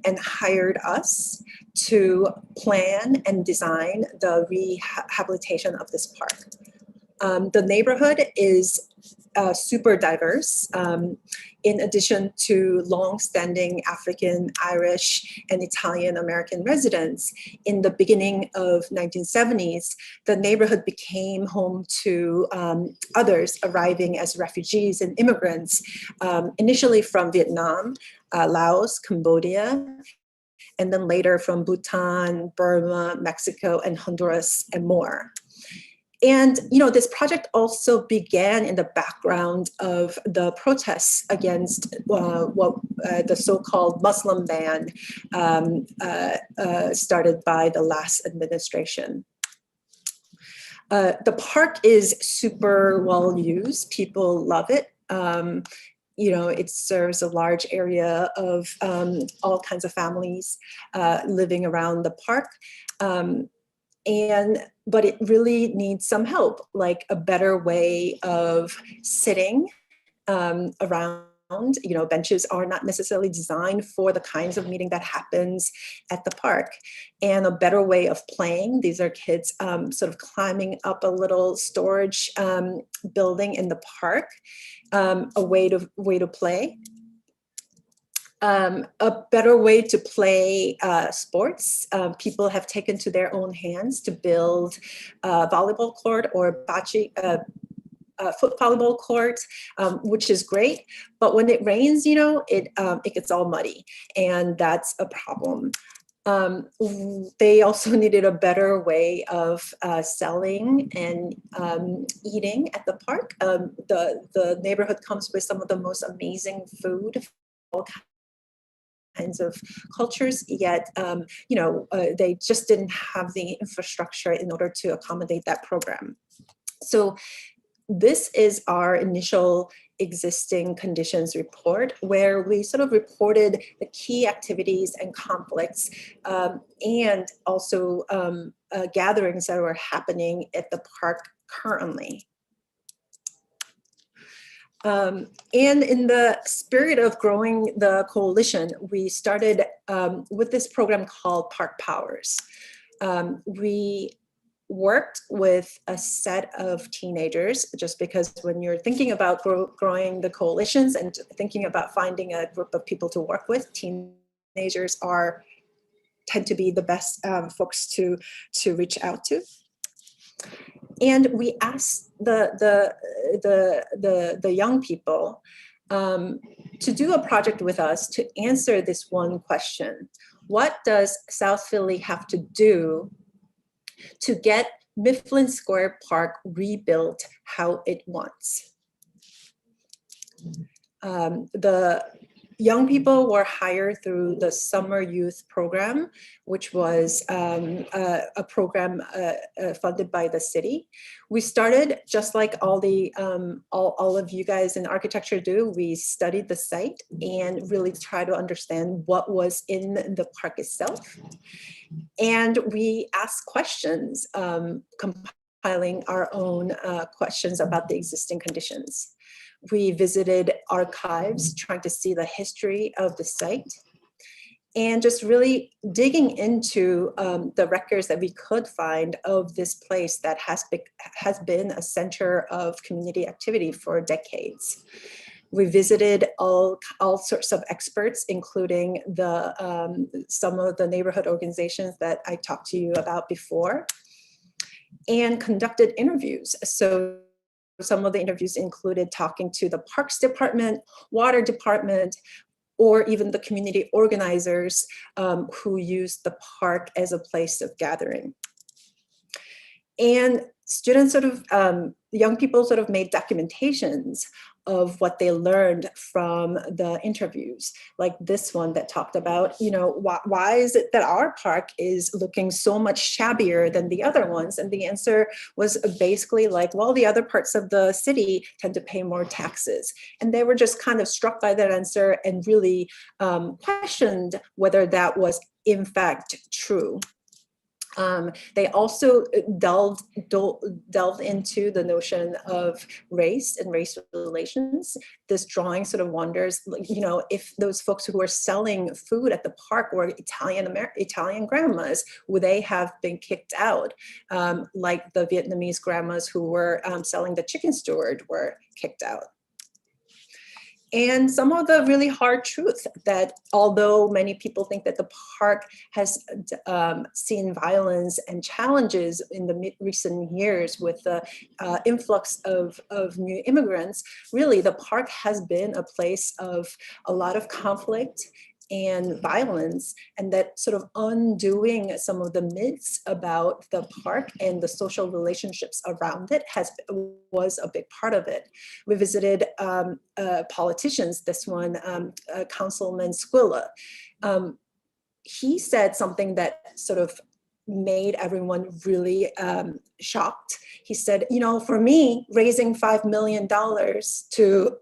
and hired us to plan and design the rehabilitation of this park. The neighborhood is super diverse. In addition to long-standing African, Irish, and Italian American residents, in the beginning of 1970s, the neighborhood became home to others arriving as refugees and immigrants, initially from Vietnam, Laos, Cambodia, and then later from Bhutan, Burma, Mexico, and Honduras, and more. And this project also began in the background of the protests against the so-called Muslim ban started by the last administration. The park is super well used. People love it. It serves a large area of all kinds of families living around the park. But it really needs some help, like a better way of sitting around. Benches are not necessarily designed for the kinds of meeting that happens at the park, and a better way of playing. These are kids sort of climbing up a little storage building in the park, a way to play. A better way to play sports. People have taken to their own hands to build a volleyball court or foot volleyball court, which is great. But when it rains, it gets all muddy, and that's a problem. They also needed a better way of selling and eating at the park. The neighborhood comes with some of the most amazing food, all kinds of cultures, yet they just didn't have the infrastructure in order to accommodate that program. So this is our initial existing conditions report, where we sort of reported the key activities and conflicts, and also gatherings that were happening at the park currently. And in the spirit of growing the coalition, we started with this program called Park Powers. We worked with a set of teenagers, just because when you're thinking about growing the coalitions and thinking about finding a group of people to work with, teenagers tend to be the best folks to reach out to. And we asked the young people to do a project with us to answer this one question: what does South Philly have to do to get Mifflin Square Park rebuilt how it wants? The young people were hired through the Summer Youth Program, which was a program funded by the city. We started just like all of you guys in architecture do. We studied the site and really tried to understand what was in the park itself. And we asked questions, compiling our own questions about the existing conditions. We visited archives, trying to see the history of the site, and just really digging into the records that we could find of this place that has been a center of community activity for decades. We visited all sorts of experts, including some of the neighborhood organizations that I talked to you about before, and conducted interviews. So some of the interviews included talking to the Parks Department, Water Department, or even the community organizers who used the park as a place of gathering. And students young people made documentations of what they learned from the interviews, like this one that talked about, you know, why is it that our park is looking so much shabbier than the other ones? And the answer was basically like, well, the other parts of the city tend to pay more taxes. And they were just kind of struck by that answer and really questioned whether that was in fact true. They also delved into the notion of race and race relations. This drawing sort of wonders, you know, if those folks who were selling food at the park were Italian grandmas, would they have been kicked out? Like the Vietnamese grandmas who were selling the chicken steward were kicked out. And some of the really hard truth that although many people think that the park has seen violence and challenges in the recent years with the influx of new immigrants, really the park has been a place of a lot of conflict and violence, and that sort of undoing some of the myths about the park and the social relationships around it was a big part of it. We visited politicians, this one, Councilman Squilla. He said something that sort of made everyone really shocked. He said, you know, for me, raising $5 million to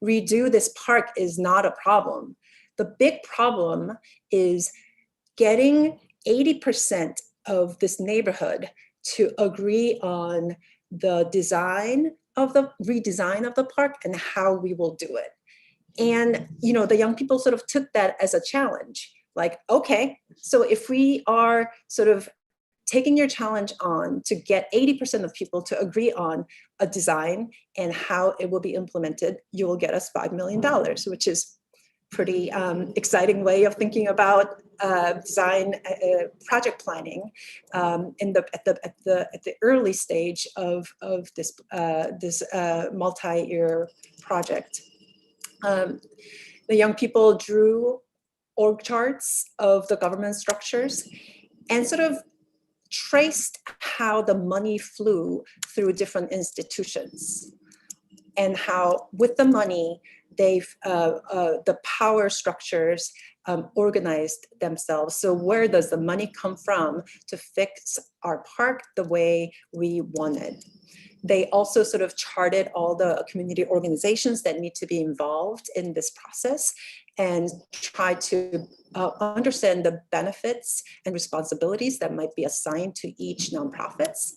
redo this park is not a problem. The big problem is getting 80% of this neighborhood to agree on the design of the redesign of the park and how we will do it. And, you know, the young people sort of took that as a challenge. Like, okay, so if we are sort of taking your challenge on to get 80% of people to agree on a design and how it will be implemented, you will get us $5 million, which is pretty exciting way of thinking about design project planning at the early stage of this multi-year project. The young people drew org charts of the government structures and sort of traced how the money flew through different institutions and how with the money the power structures organized themselves. So where does the money come from to fix our park the way we want it? They also sort of charted all the community organizations that need to be involved in this process and try to understand the benefits and responsibilities that might be assigned to each nonprofits.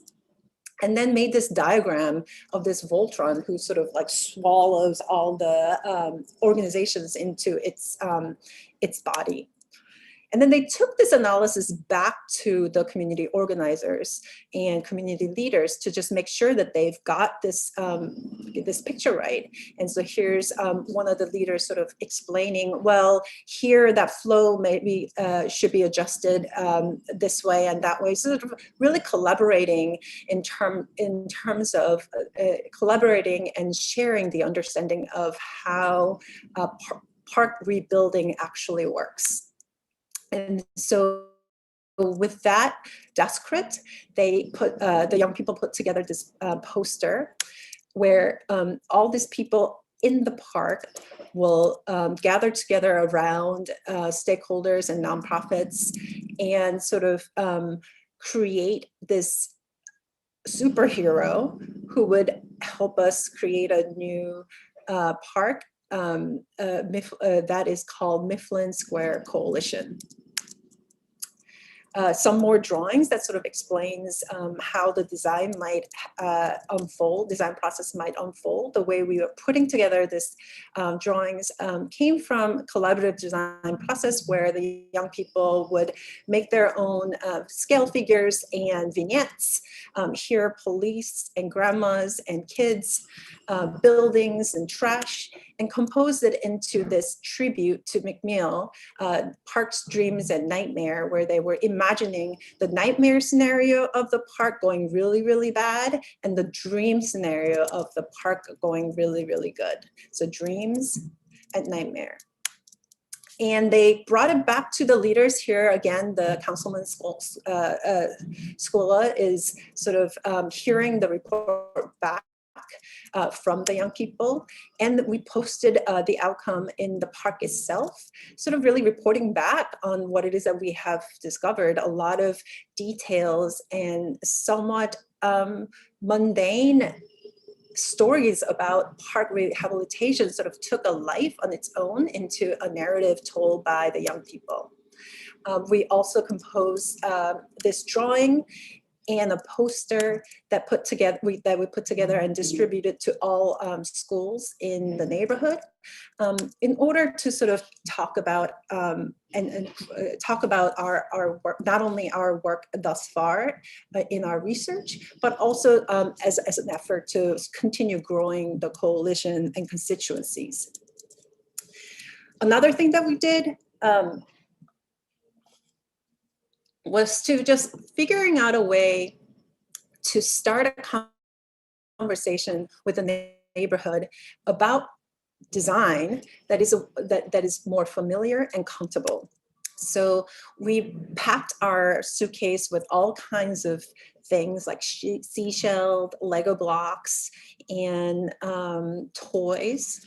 And then made this diagram of this Voltron who sort of like swallows all the organizations into its body. And then they took this analysis back to the community organizers and community leaders to just make sure that they've got this, this picture right. And so here's one of the leaders sort of explaining, well, here that flow maybe should be adjusted this way and that way. So sort of really collaborating in terms of collaborating and sharing the understanding of how park rebuilding actually works. And so with that descript, they put, the young people put together this poster where all these people in the park will gather together around stakeholders and nonprofits and sort of create this superhero who would help us create a new park that is called Mifflin Square Coalition. Some more drawings that sort of explains how the design might unfold, design process might unfold. The way we were putting together this drawings came from collaborative design process where the young people would make their own scale figures and vignettes. Here, police and grandmas and kids, buildings and trash, and compose it into this tribute to McNeil, Parks, Dreams, and Nightmare, where they were imagining the nightmare scenario of the park going really, really bad, and the dream scenario of the park going really, really good. So dreams and nightmare. And they brought it back to the leaders here. Again, the Councilman Squilla is sort of hearing the report back from the young people. And we posted the outcome in the park itself, sort of really reporting back on what it is that we have discovered. A lot of details and somewhat mundane stories about park rehabilitation sort of took a life on its own into a narrative told by the young people. We also composed this drawing and a poster that we put together and distributed to all schools in the neighborhood in order to sort of talk about talk about our work, not only our work thus far in our research, but also as an effort to continue growing the coalition and constituencies. Another thing that we did was to just figuring out a way to start a conversation with the neighborhood about design that is more familiar and comfortable. So we packed our suitcase with all kinds of things like seashells, Lego blocks, and toys.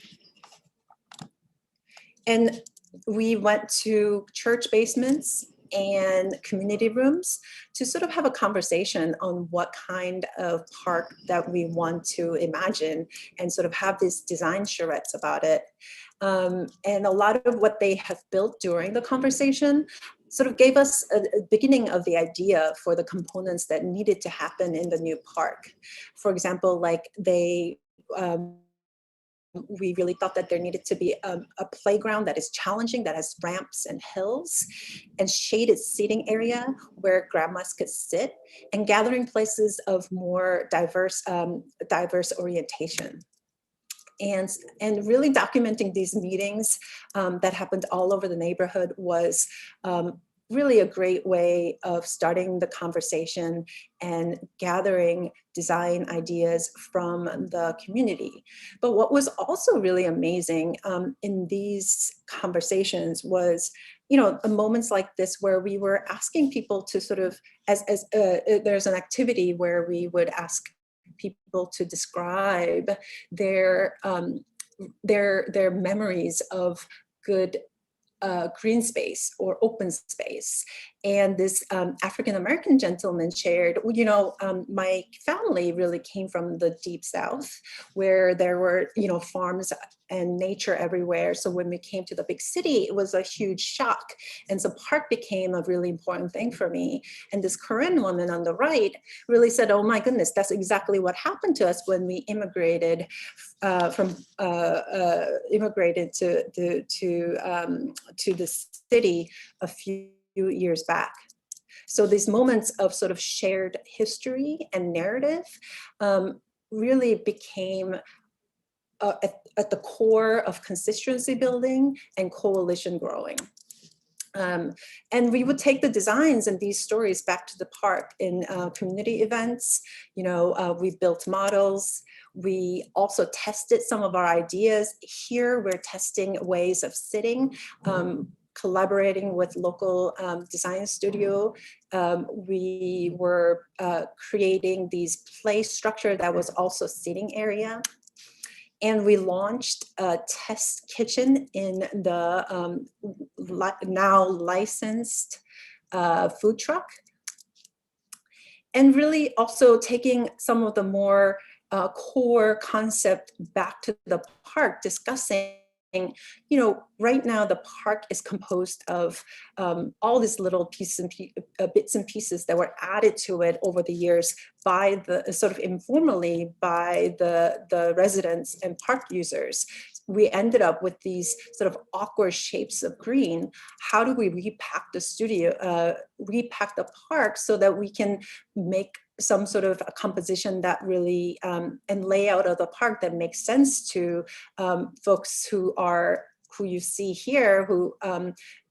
And we went to church basements and community rooms to sort of have a conversation on what kind of park that we want to imagine and sort of have these design charrettes about it. And a lot of what they have built during the conversation sort of gave us a beginning of the idea for the components that needed to happen in the new park. For example, like we really thought that there needed to be a playground that is challenging, that has ramps and hills, and shaded seating area where grandmas could sit, and gathering places of more diverse orientation. And really documenting these meetings that happened all over the neighborhood was really a great way of starting the conversation and gathering design ideas from the community. But what was also really amazing in these conversations was, you know, moments like this where we were asking people to sort of, there's an activity where we would ask people to describe their memories of good green space or open space. And this African-American gentleman shared, you know, my family really came from the deep South where there were, you know, farms and nature everywhere. So when we came to the big city, it was a huge shock. And so park became a really important thing for me. And this Korean woman on the right really said, oh my goodness, that's exactly what happened to us when we immigrated immigrated to the city a few years back. So these moments of sort of shared history and narrative really became at the core of constituency building and coalition growing. And we would take the designs and these stories back to the park in community events. You know, we built models. We also tested some of our ideas. Here we're testing ways of sitting, collaborating with local design studio. We were creating these play structure that was also seating area. And we launched a test kitchen in the now licensed food truck. And really also taking some of the more core concept back to the park, discussing, you know, right now the park is composed of all these little pieces and bits and pieces that were added to it over the years by the sort of informally by the residents and park users. We ended up with these sort of awkward shapes of green. How do we repack repack the park so that we can make some sort of a composition that really and layout of the park that makes sense to folks who you see here, who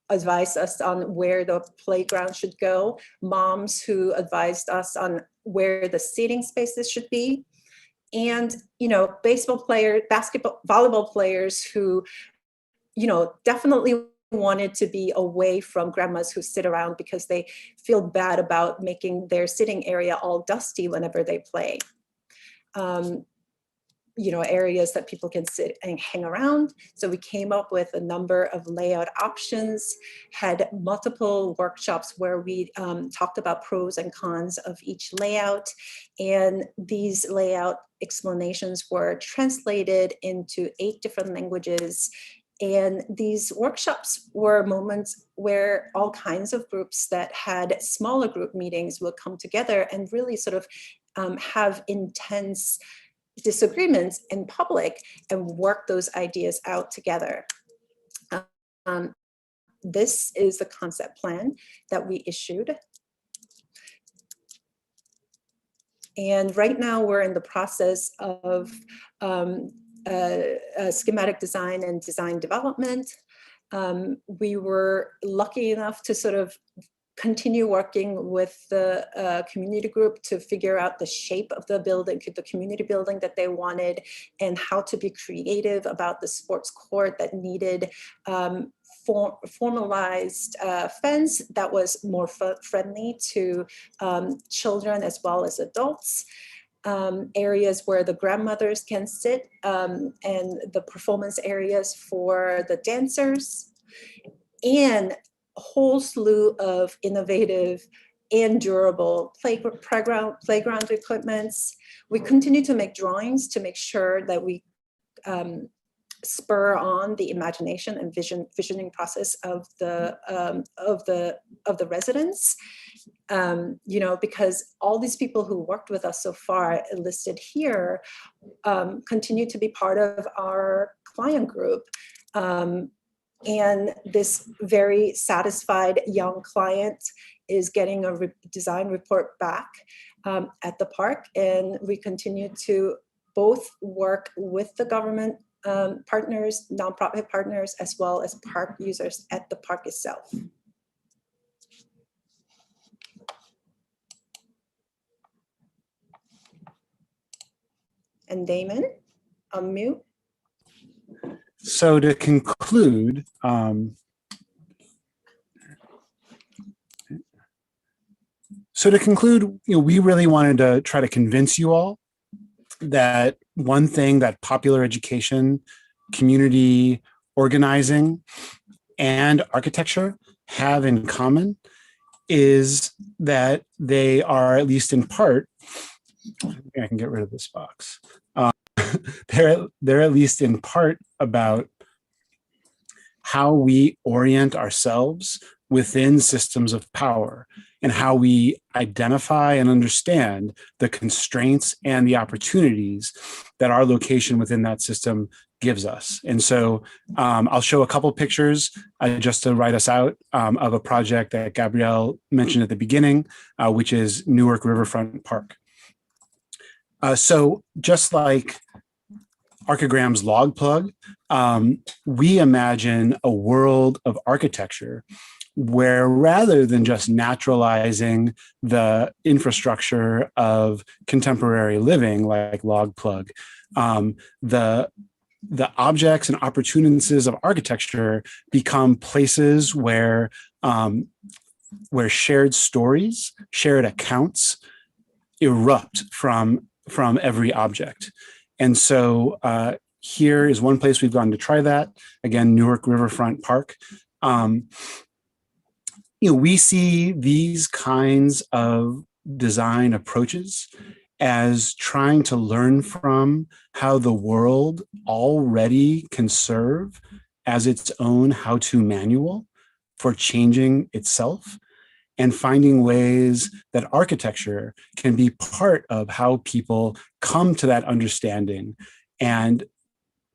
advised us on where the playground should go, moms who advised us on where the seating spaces should be, and, you know, baseball players, volleyball players who, you know, definitely wanted to be away from grandmas who sit around because they feel bad about making their sitting area all dusty whenever they play. areas that people can sit and hang around. So we came up with a number of layout options, had multiple workshops where we talked about pros and cons of each layout. And these layout explanations were translated into 8 different languages. And these workshops were moments where all kinds of groups that had smaller group meetings would come together and really sort of have intense disagreements in public and work those ideas out together. This is the concept plan that we issued. And right now we're in the process of schematic design and design development. We were lucky enough to sort of continue working with the community group to figure out the shape of the building, the community building that they wanted, and how to be creative about the sports court that needed formalized fence that was more friendly to children as well as adults. Areas where the grandmothers can sit, and the performance areas for the dancers, and a whole slew of innovative and durable playground equipments. We continue to make drawings to make sure that we spur on the imagination and visioning process of the residents. Because all these people who worked with us so far listed here continue to be part of our client group. And this very satisfied young client is getting a design report back at the park. And we continue to both work with the government partners, nonprofit partners, as well as park users at the park itself. And Damon, unmute. So to conclude, we really wanted to try to convince you all that one thing that popular education, community organizing, and architecture have in common is that they are, at least in part, I can get rid of this box. They're at least in part about how we orient ourselves within systems of power and how we identify and understand the constraints and the opportunities that our location within that system gives us. And so I'll show a couple pictures just to write us out of a project that Gabrielle mentioned at the beginning, which is Newark Riverfront Park. So just like Archigram's log plug, we imagine a world of architecture where, rather than just naturalizing the infrastructure of contemporary living like log plug, the objects and opportunities of architecture become places where shared stories, shared accounts erupt from every object. And so here is one place we've gone to try that. Again, Newark Riverfront Park. We see these kinds of design approaches as trying to learn from how the world already can serve as its own how-to manual for changing itself, and finding ways that architecture can be part of how people come to that understanding and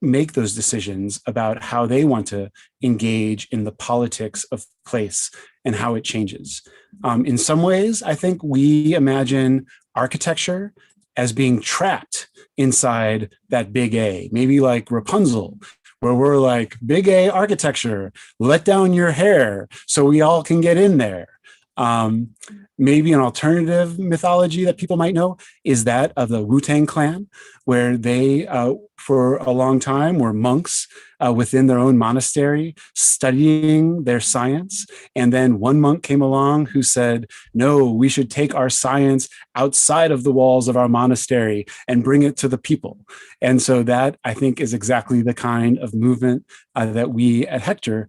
make those decisions about how they want to engage in the politics of place and how it changes. In some ways, I think we imagine architecture as being trapped inside that big A, maybe like Rapunzel, where we're like, big A architecture, let down your hair so we all can get in there. Maybe an alternative mythology that people might know is that of the Wu-Tang Clan, where they, for a long time, were monks within their own monastery studying their science. And then one monk came along who said, no, we should take our science outside of the walls of our monastery and bring it to the people. And so that, I think, is exactly the kind of movement that we at HECTOR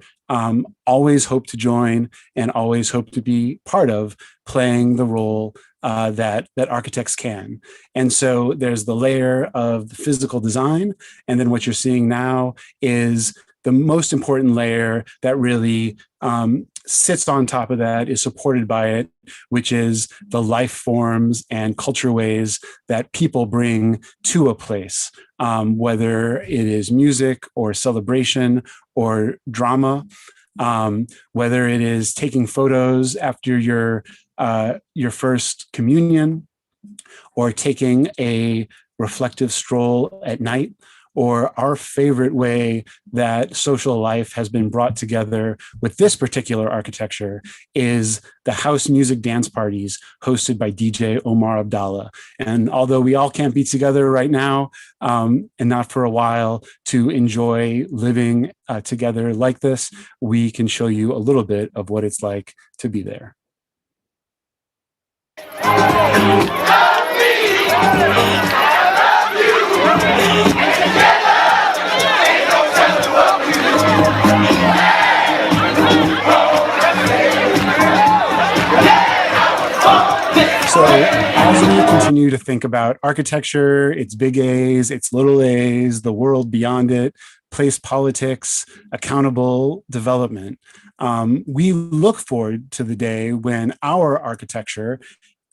always hope to join and always hope to be part of, playing the role that architects can. And so there's the layer of the physical design, and then what you're seeing now is the most important layer that really sits on top of that, is supported by it, which is the life forms and culture ways that people bring to a place, whether it is music or celebration or drama, whether it is taking photos after your first communion, or taking a reflective stroll at night, or our favorite way that social life has been brought together with this particular architecture is the house music dance parties hosted by DJ Omar Abdallah. And although we all can't be together right now, and not for a while, to enjoy living together like this, we can show you a little bit of what it's like to be there. So as we continue to think about architecture, its big A's, its little A's, the world beyond it, place politics, accountable development, we look forward to the day when our architecture,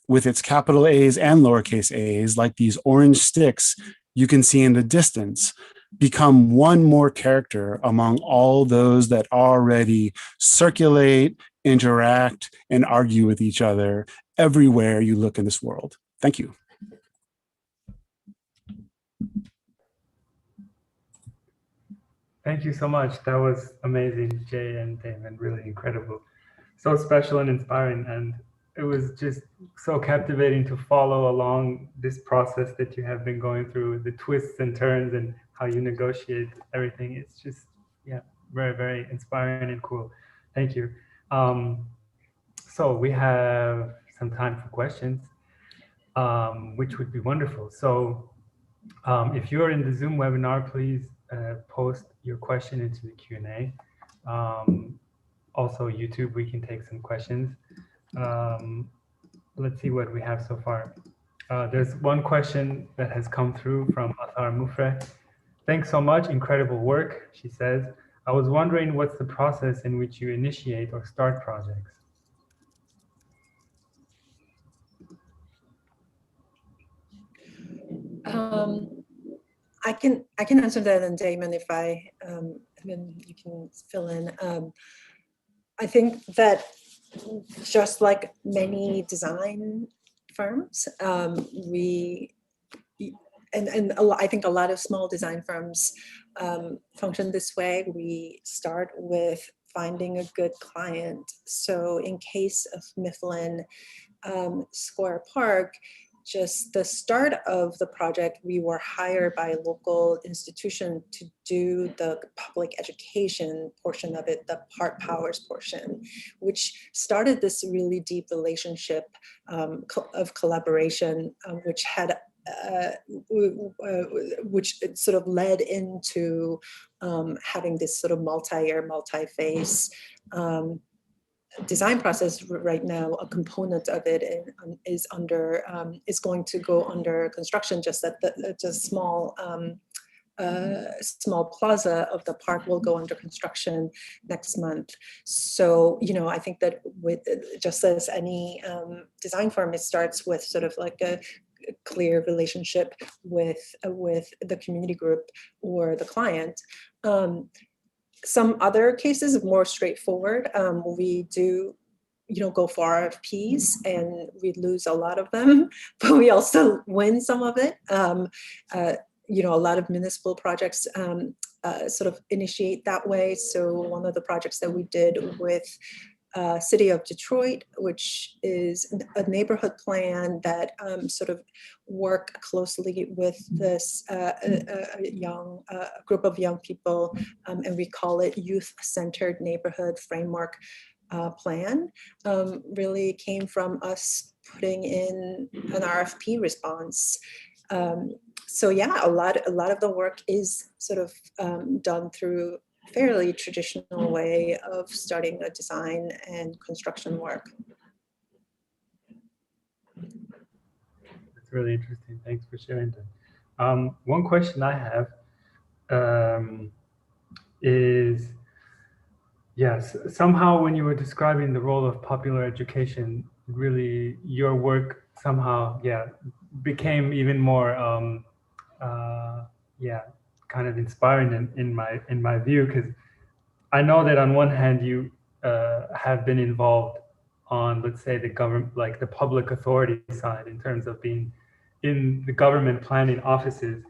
with its capital A's and lowercase a's, like these orange sticks you can see in the distance, become one more character among all those that already circulate, interact, and argue with each other everywhere you look in this world. Thank you. Thank you so much. That was amazing, Jay and Damon, really incredible. So special and inspiring. And it was just so captivating to follow along this process that you have been going through, the twists and turns and how you negotiate everything. It's just, yeah, very, very inspiring and cool. Thank you. So we have some time for questions, which would be wonderful. So if you're in the Zoom webinar, please post your question into the Q&A. Also, YouTube, we can take some questions. Let's see what we have so far. There's one question that has come through from Athar Mufre. Thanks so much, incredible work, she says. I was wondering what's the process in which you initiate or start projects? I can answer that, and Damon, if then you can fill in. I think that just like many design firms, I think a lot of small design firms function this way. We start with finding a good client. So in case of Mifflin Square Park, just the start of the project, we were hired by a local institution to do the public education portion of it, the Part Powers portion, which started this really deep relationship of collaboration, which had which sort of led into having this sort of multi-year, multi-phase design process right now. A component of it is going to go under construction. Just that the small small plaza of the park will go under construction next month. So I think that with just as any design firm, it starts with sort of like a clear relationship with the community group or the client. Some other cases more straightforward. We do, go for RFPs, and we lose a lot of them, but we also win some of it. A lot of municipal projects sort of initiate that way. So one of the projects that we did with City of Detroit, which is a neighborhood plan that sort of work closely with this young group of young people, and we call it Youth-Centered Neighborhood Framework Plan. Really came from us putting in an RFP response. So yeah, a lot of the work is sort of done through fairly traditional way of starting a design and construction work. That's really interesting. Thanks for sharing that. One question I have is, yes, somehow when you were describing the role of popular education, really your work somehow, became even more, kind of inspiring in my view, because I know that on one hand you have been involved on, let's say, the government, like the public authority side, in terms of being in the government planning offices,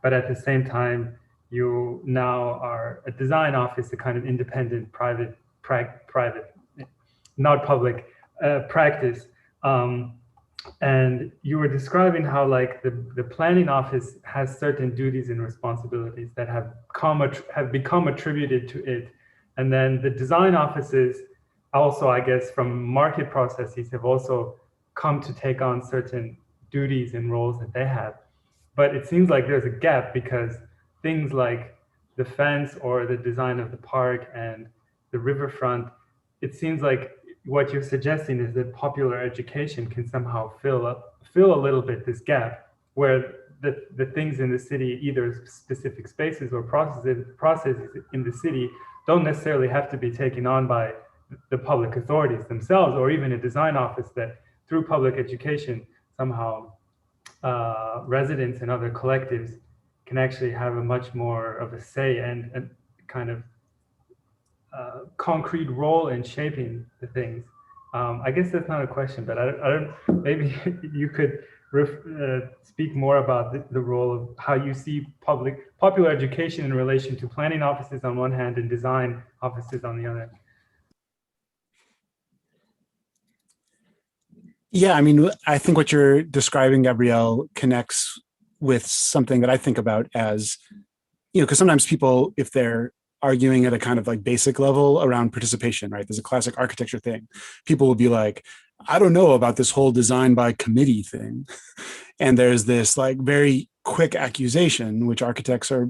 but at the same time you now are a design office, a kind of independent private, not public practice. And you were describing how like the planning office has certain duties and responsibilities that have become attributed to it. And then the design offices also, I guess, from market processes have also come to take on certain duties and roles that they have. But it seems like there's a gap, because things like the fence or the design of the park and the riverfront, it seems like what you're suggesting is that popular education can somehow fill a little bit this gap, where the things in the city, either specific spaces or processes in the city, don't necessarily have to be taken on by the public authorities themselves, or even a design office, that through public education, somehow residents and other collectives can actually have a much more of a say and kind of concrete role in shaping the things. I guess that's not a question, but I don't, maybe you could speak more about the role of how you see popular education in relation to planning offices on one hand and design offices on the other. Yeah, I mean, I think what you're describing, Gabrielle, connects with something that I think about as, because sometimes people, if they're arguing at a kind of like basic level around participation, right? There's a classic architecture thing. People will be like, I don't know about this whole design by committee thing. And there's this like very quick accusation, which architects are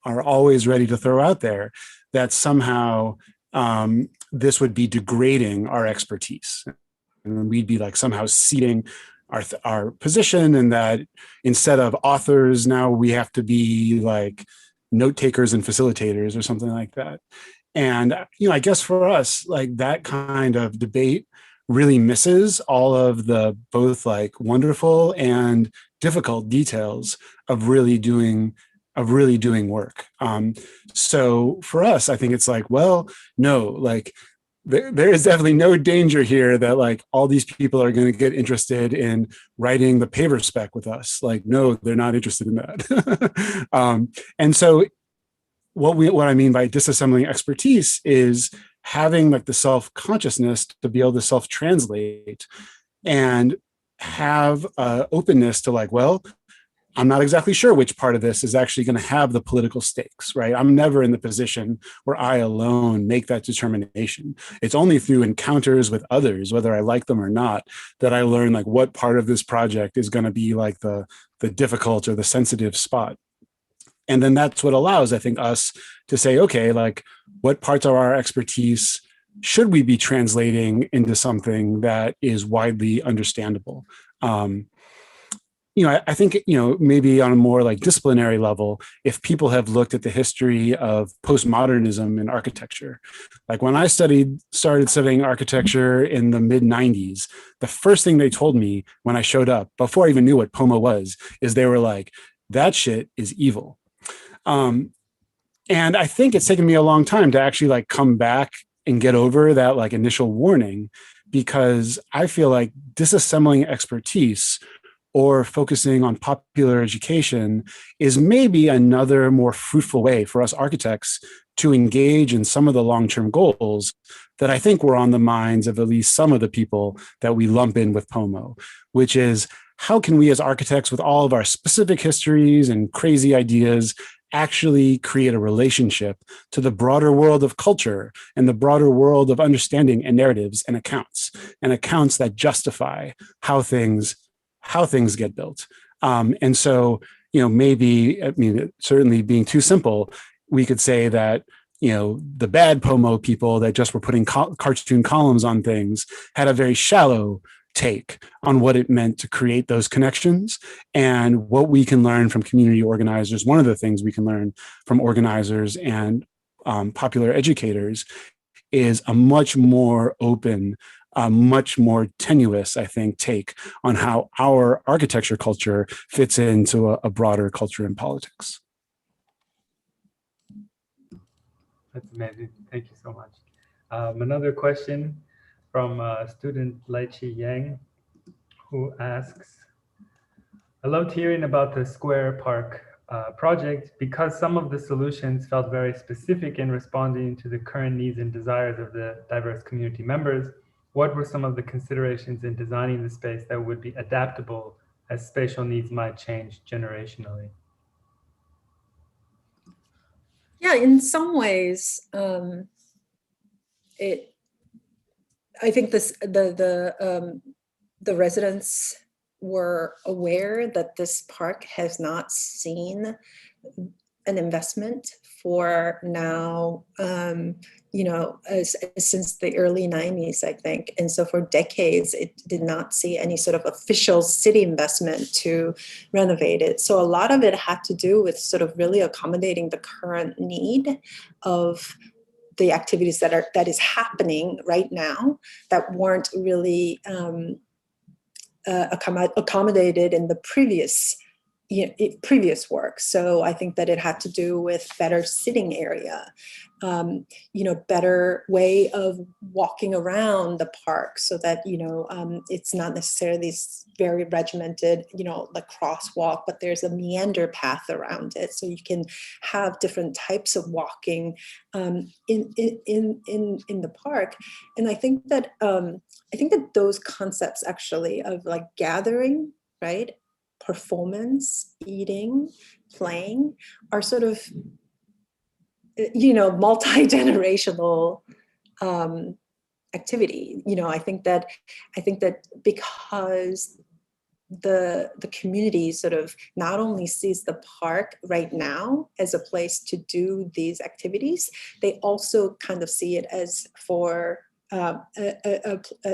always ready to throw out there, that somehow this would be degrading our expertise. And we'd be like somehow ceding our position, and that instead of authors, now we have to be like note takers and facilitators or something like that. And, I guess for us, like that kind of debate really misses all of the both like wonderful and difficult details of really doing work. So for us, I think it's like, well, no, like there is definitely no danger here that like all these people are going to get interested in writing the paver spec with us. Like, no, they're not interested in that. And so what I mean by disassembling expertise is having like the self-consciousness to be able to self-translate and have openness to like, well, I'm not exactly sure which part of this is actually going to have the political stakes, right? I'm never in the position where I alone make that determination. It's only through encounters with others, whether I like them or not, that I learn like what part of this project is going to be like the difficult or the sensitive spot. And then that's what allows, I think, us to say, okay, like what parts of our expertise should we be translating into something that is widely understandable? I think, maybe on a more like disciplinary level, if people have looked at the history of postmodernism in architecture, like when I started studying architecture in the mid 90s, the first thing they told me when I showed up, before I even knew what POMA was, is they were like, that shit is evil. And I think it's taken me a long time to actually like come back and get over that like initial warning, because I feel like disassembling expertise or focusing on popular education is maybe another more fruitful way for us architects to engage in some of the long-term goals that I think were on the minds of at least some of the people that we lump in with POMO, which is, how can we as architects, with all of our specific histories and crazy ideas, actually create a relationship to the broader world of culture and the broader world of understanding and narratives and accounts that justify how things get built. And so, maybe, certainly being too simple, we could say that, the bad POMO people that just were putting cartoon columns on things had a very shallow take on what it meant to create those connections and what we can learn from community organizers. One of the things we can learn from organizers and popular educators is a much more open, much more tenuous, I think, take on how our architecture culture fits into a broader culture and politics. That's amazing. Thank you so much. Another question from student Laichi Yang, who asks, I loved hearing about the Square Park project because some of the solutions felt very specific in responding to the current needs and desires of the diverse community members. What were some of the considerations in designing the space that would be adaptable as spatial needs might change generationally? Yeah, in some ways, I think the residents were aware that this park has not seen an investment for now, since the early 90s, I think. And so for decades, it did not see any sort of official city investment to renovate it. So a lot of it had to do with sort of really accommodating the current need of the activities that is happening right now that weren't really accommodated in the previous work. So I think that it had to do with better sitting area, better way of walking around the park so that, it's not necessarily this very regimented, like crosswalk, but there's a meander path around it. So you can have different types of walking in the park. And I think that those concepts actually of like gathering, right? Performance, eating, playing are sort of, multi-generational activity. I think that because the community sort of not only sees the park right now as a place to do these activities, they also kind of see it as for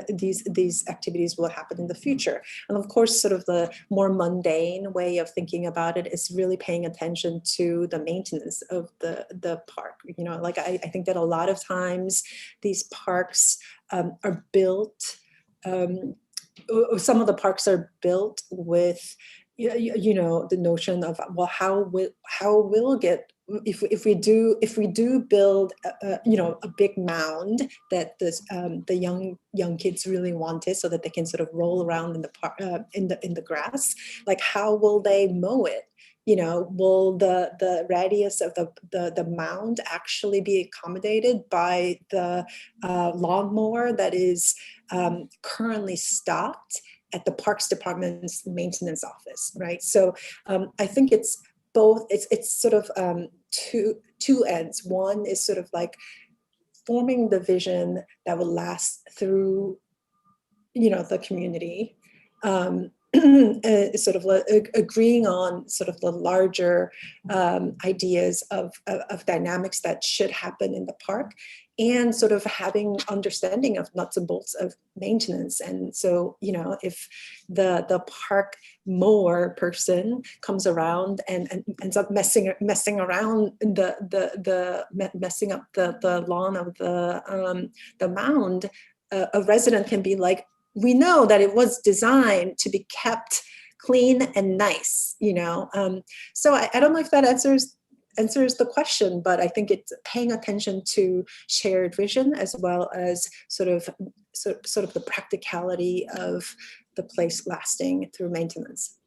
these activities will happen in the future. And of course, sort of the more mundane way of thinking about it is really paying attention to the maintenance of the park. I think that a lot of times these parks are built, some of the parks are built with, the notion of, well, how will get, if we do build a big mound that the young kids really wanted, so that they can sort of roll around in the park, in the grass, like how will they mow it? Will the radius of the mound actually be accommodated by the lawnmower that is currently stocked at the Parks Department's maintenance office, right? So I think it's both, it's sort of two ends. One is sort of like forming the vision that will last through, the community, sort of agreeing on sort of the larger ideas of dynamics that should happen in the park, and sort of having understanding of nuts and bolts of maintenance. And so, if the park mower person comes around and ends up messing around messing up the lawn of the mound, a resident can be like, we know that it was designed to be kept clean and nice, So I don't know if that answers the question, but I think it's paying attention to shared vision as well as sort of the practicality of the place lasting through maintenance.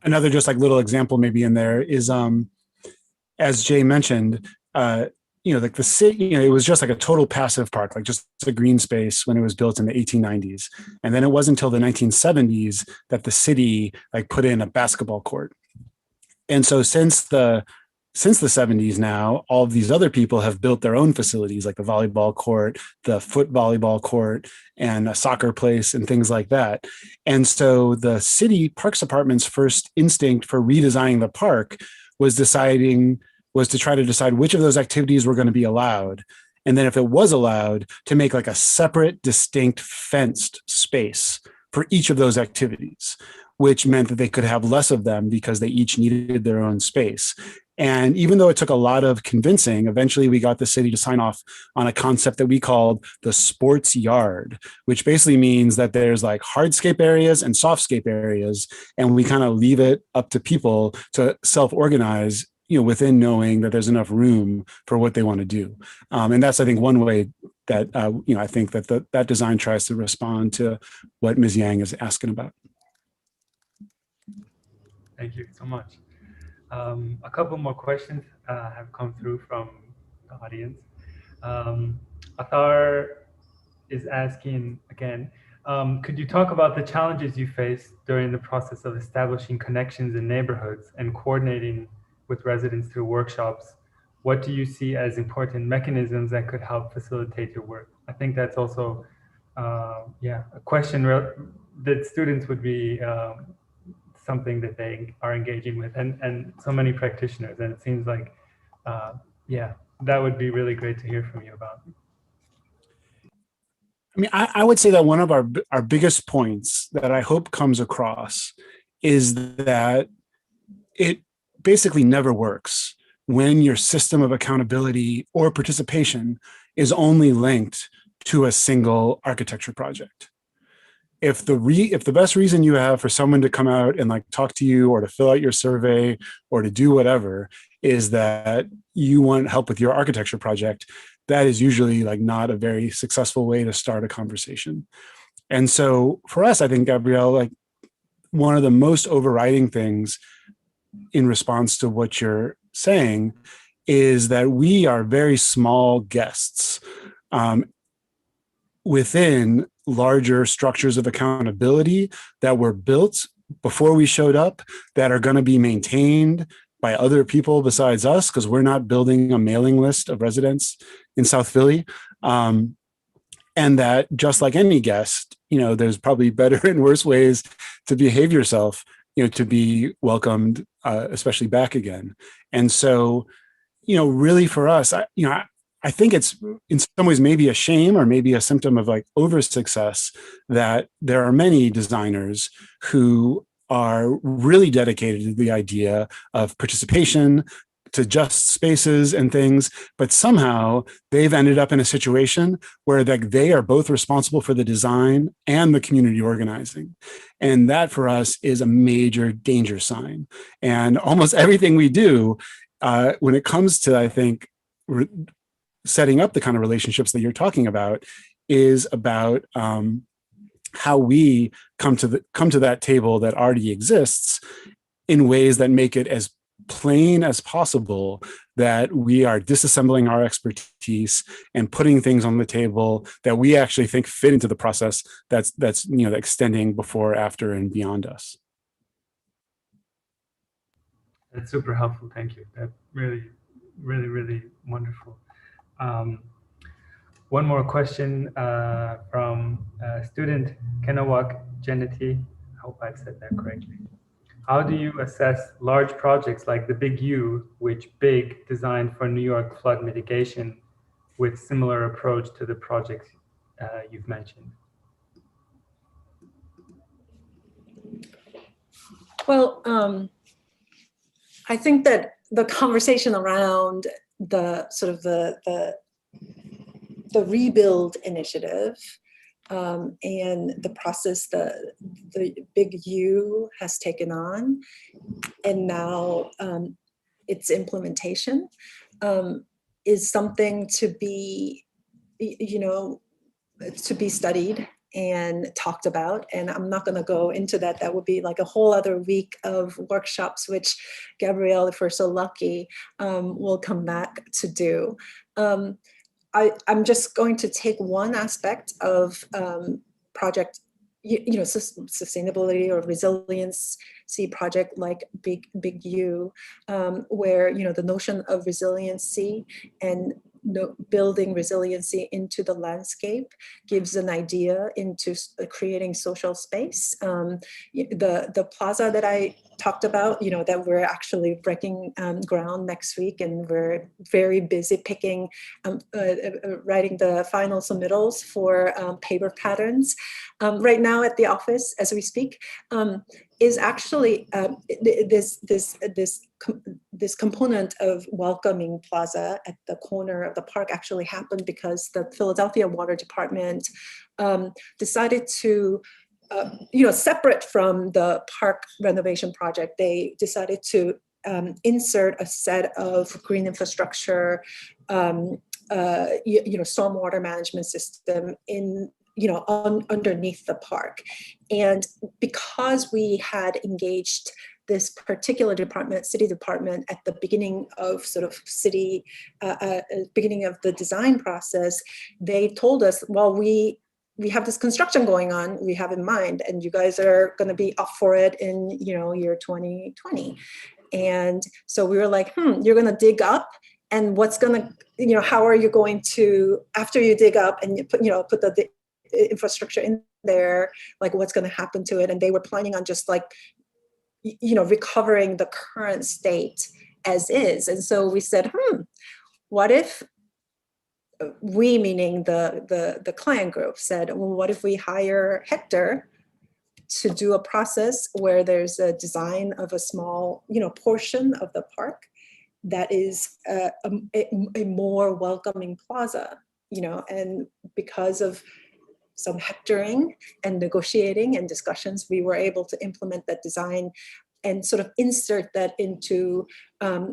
Another just like little example maybe in there is, as Jay mentioned, like the city, it was just like a total passive park, like just a green space when it was built in the 1890s. And then it wasn't until the 1970s that the city like put in a basketball court. And so since the 70s now, all of these other people have built their own facilities, like the volleyball court, the foot volleyball court, and a soccer place and things like that. And so the city parks department's first instinct for redesigning the park was to try to decide which of those activities were going to be allowed. And then if it was allowed, to make like a separate, distinct fenced space for each of those activities, which meant that they could have less of them because they each needed their own space. And even though it took a lot of convincing, eventually we got the city to sign off on a concept that we called the sports yard, which basically means that there's like hardscape areas and softscape areas, and we kind of leave it up to people to self-organize, within knowing that there's enough room for what they want to do. And that's, I think, one way that, I think that that design tries to respond to what Ms. Yang is asking about. Thank you so much. A couple more questions have come through from the audience. Athar is asking again, could you talk about the challenges you faced during the process of establishing connections in neighborhoods and coordinating with residents through workshops? What do you see as important mechanisms that could help facilitate your work? I think that's also, a question that students would be something that they are engaging with, and so many practitioners. And it seems like, that would be really great to hear from you about. I mean, I would say that one of our biggest points that I hope comes across is that it basically never works when your system of accountability or participation is only linked to a single architecture project. If the best reason you have for someone to come out and like talk to you or to fill out your survey or to do whatever is that you want help with your architecture project, that is usually like not a very successful way to start a conversation. And so for us, I think, Gabrielle, like one of the most overriding things in response to what you're saying is that we are very small guests within larger structures of accountability that were built before we showed up, that are going to be maintained by other people besides us, because we're not building a mailing list of residents in South Philly. And that just like any guest, there's probably better and worse ways to behave yourself, to be welcomed, especially back again. And so, really for us, I think it's in some ways maybe a shame or maybe a symptom of like over success that there are many designers who are really dedicated to the idea of participation, to just spaces and things, but somehow they've ended up in a situation where they are both responsible for the design and the community organizing. And that for us is a major danger sign. And almost everything we do when it comes to, I think, setting up the kind of relationships that you're talking about is about how we come to that table that already exists in ways that make it as plain as possible that we are disassembling our expertise and putting things on the table that we actually think fit into the process that's extending before, after, and beyond us. That's super helpful. Thank you. That really, really, really wonderful. One more question from student Kenawak Geneti. I hope I've said that correctly. How do you assess large projects like the Big U, which Big designed for New York flood mitigation, with similar approach to the projects you've mentioned? Well, I think that the conversation around the sort of the rebuild initiative and the process the Big U has taken on, and now its implementation is something to be, to be studied and talked about. And I'm not going to go into that. That would be like a whole other week of workshops, which Gabrielle, if we're so lucky, will come back to do. I'm just going to take one aspect of project, sustainability or resiliency project like Big U, where the notion of resiliency and building resiliency into the landscape gives an idea into creating social space. The plaza that I talked about, that we're actually breaking ground next week, and we're very busy picking, writing the final submittals for paper patterns right now at the office as we speak, is actually this component of welcoming plaza at the corner of the park actually happened because the Philadelphia Water Department decided to, separate from the park renovation project, they decided to insert a set of green infrastructure, stormwater management system in underneath the park. And because we had engaged this particular department, city department, at the beginning of beginning of the design process, they told us, well, we have this construction going on, we have in mind, and you guys are going to be up for it in year 2020. And so we were like, you're going to dig up, and what's going to, how are you going to, after you dig up and you put the infrastructure in there, like what's going to happen to it? And they were planning on just like, recovering the current state as is. And so we said, what if we, meaning the client group, said, well, what if we hire HECTOR to do a process where there's a design of a small, portion of the park that is a more welcoming plaza, and because of some hectoring and negotiating and discussions, we were able to implement that design and sort of insert that into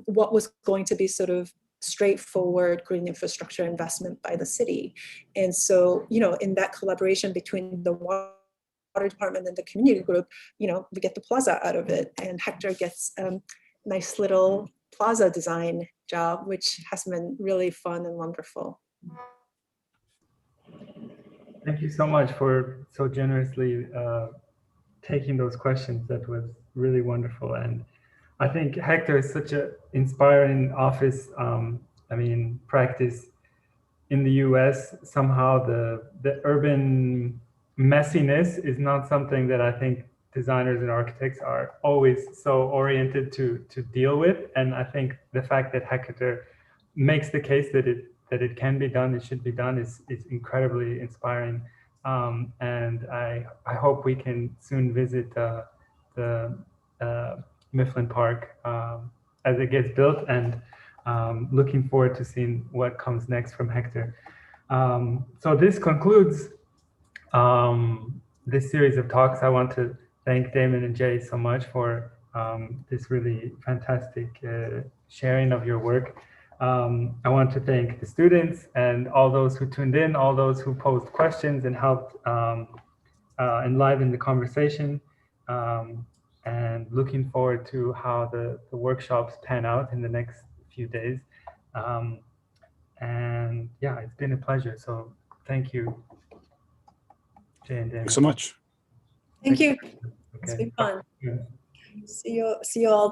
what was going to be sort of straightforward green infrastructure investment by the city. And so, in that collaboration between the water department and the community group, we get the plaza out of it, and HECTOR gets a nice little plaza design job, which has been really fun and wonderful. Thank you so much for so generously taking those questions. That was really wonderful. And I think HECTOR is such an inspiring office, practice in the US. Somehow the urban messiness is not something that I think designers and architects are always so oriented to deal with. And I think the fact that HECTOR makes the case that it can be done, it should be done, is incredibly inspiring. And I hope we can soon visit the Mifflin Park as it gets built, and looking forward to seeing what comes next from HECTOR. So this concludes this series of talks. I want to thank Damon and Jay so much for this really fantastic sharing of your work. I want to thank the students and all those who tuned in, all those who posed questions and helped enliven the conversation, and looking forward to how the workshops pan out in the next few days. And yeah, it's been a pleasure. So thank you, Jay and Damon. Thanks so much. Thank you. Okay. It's been fun. Yeah. See you all tomorrow.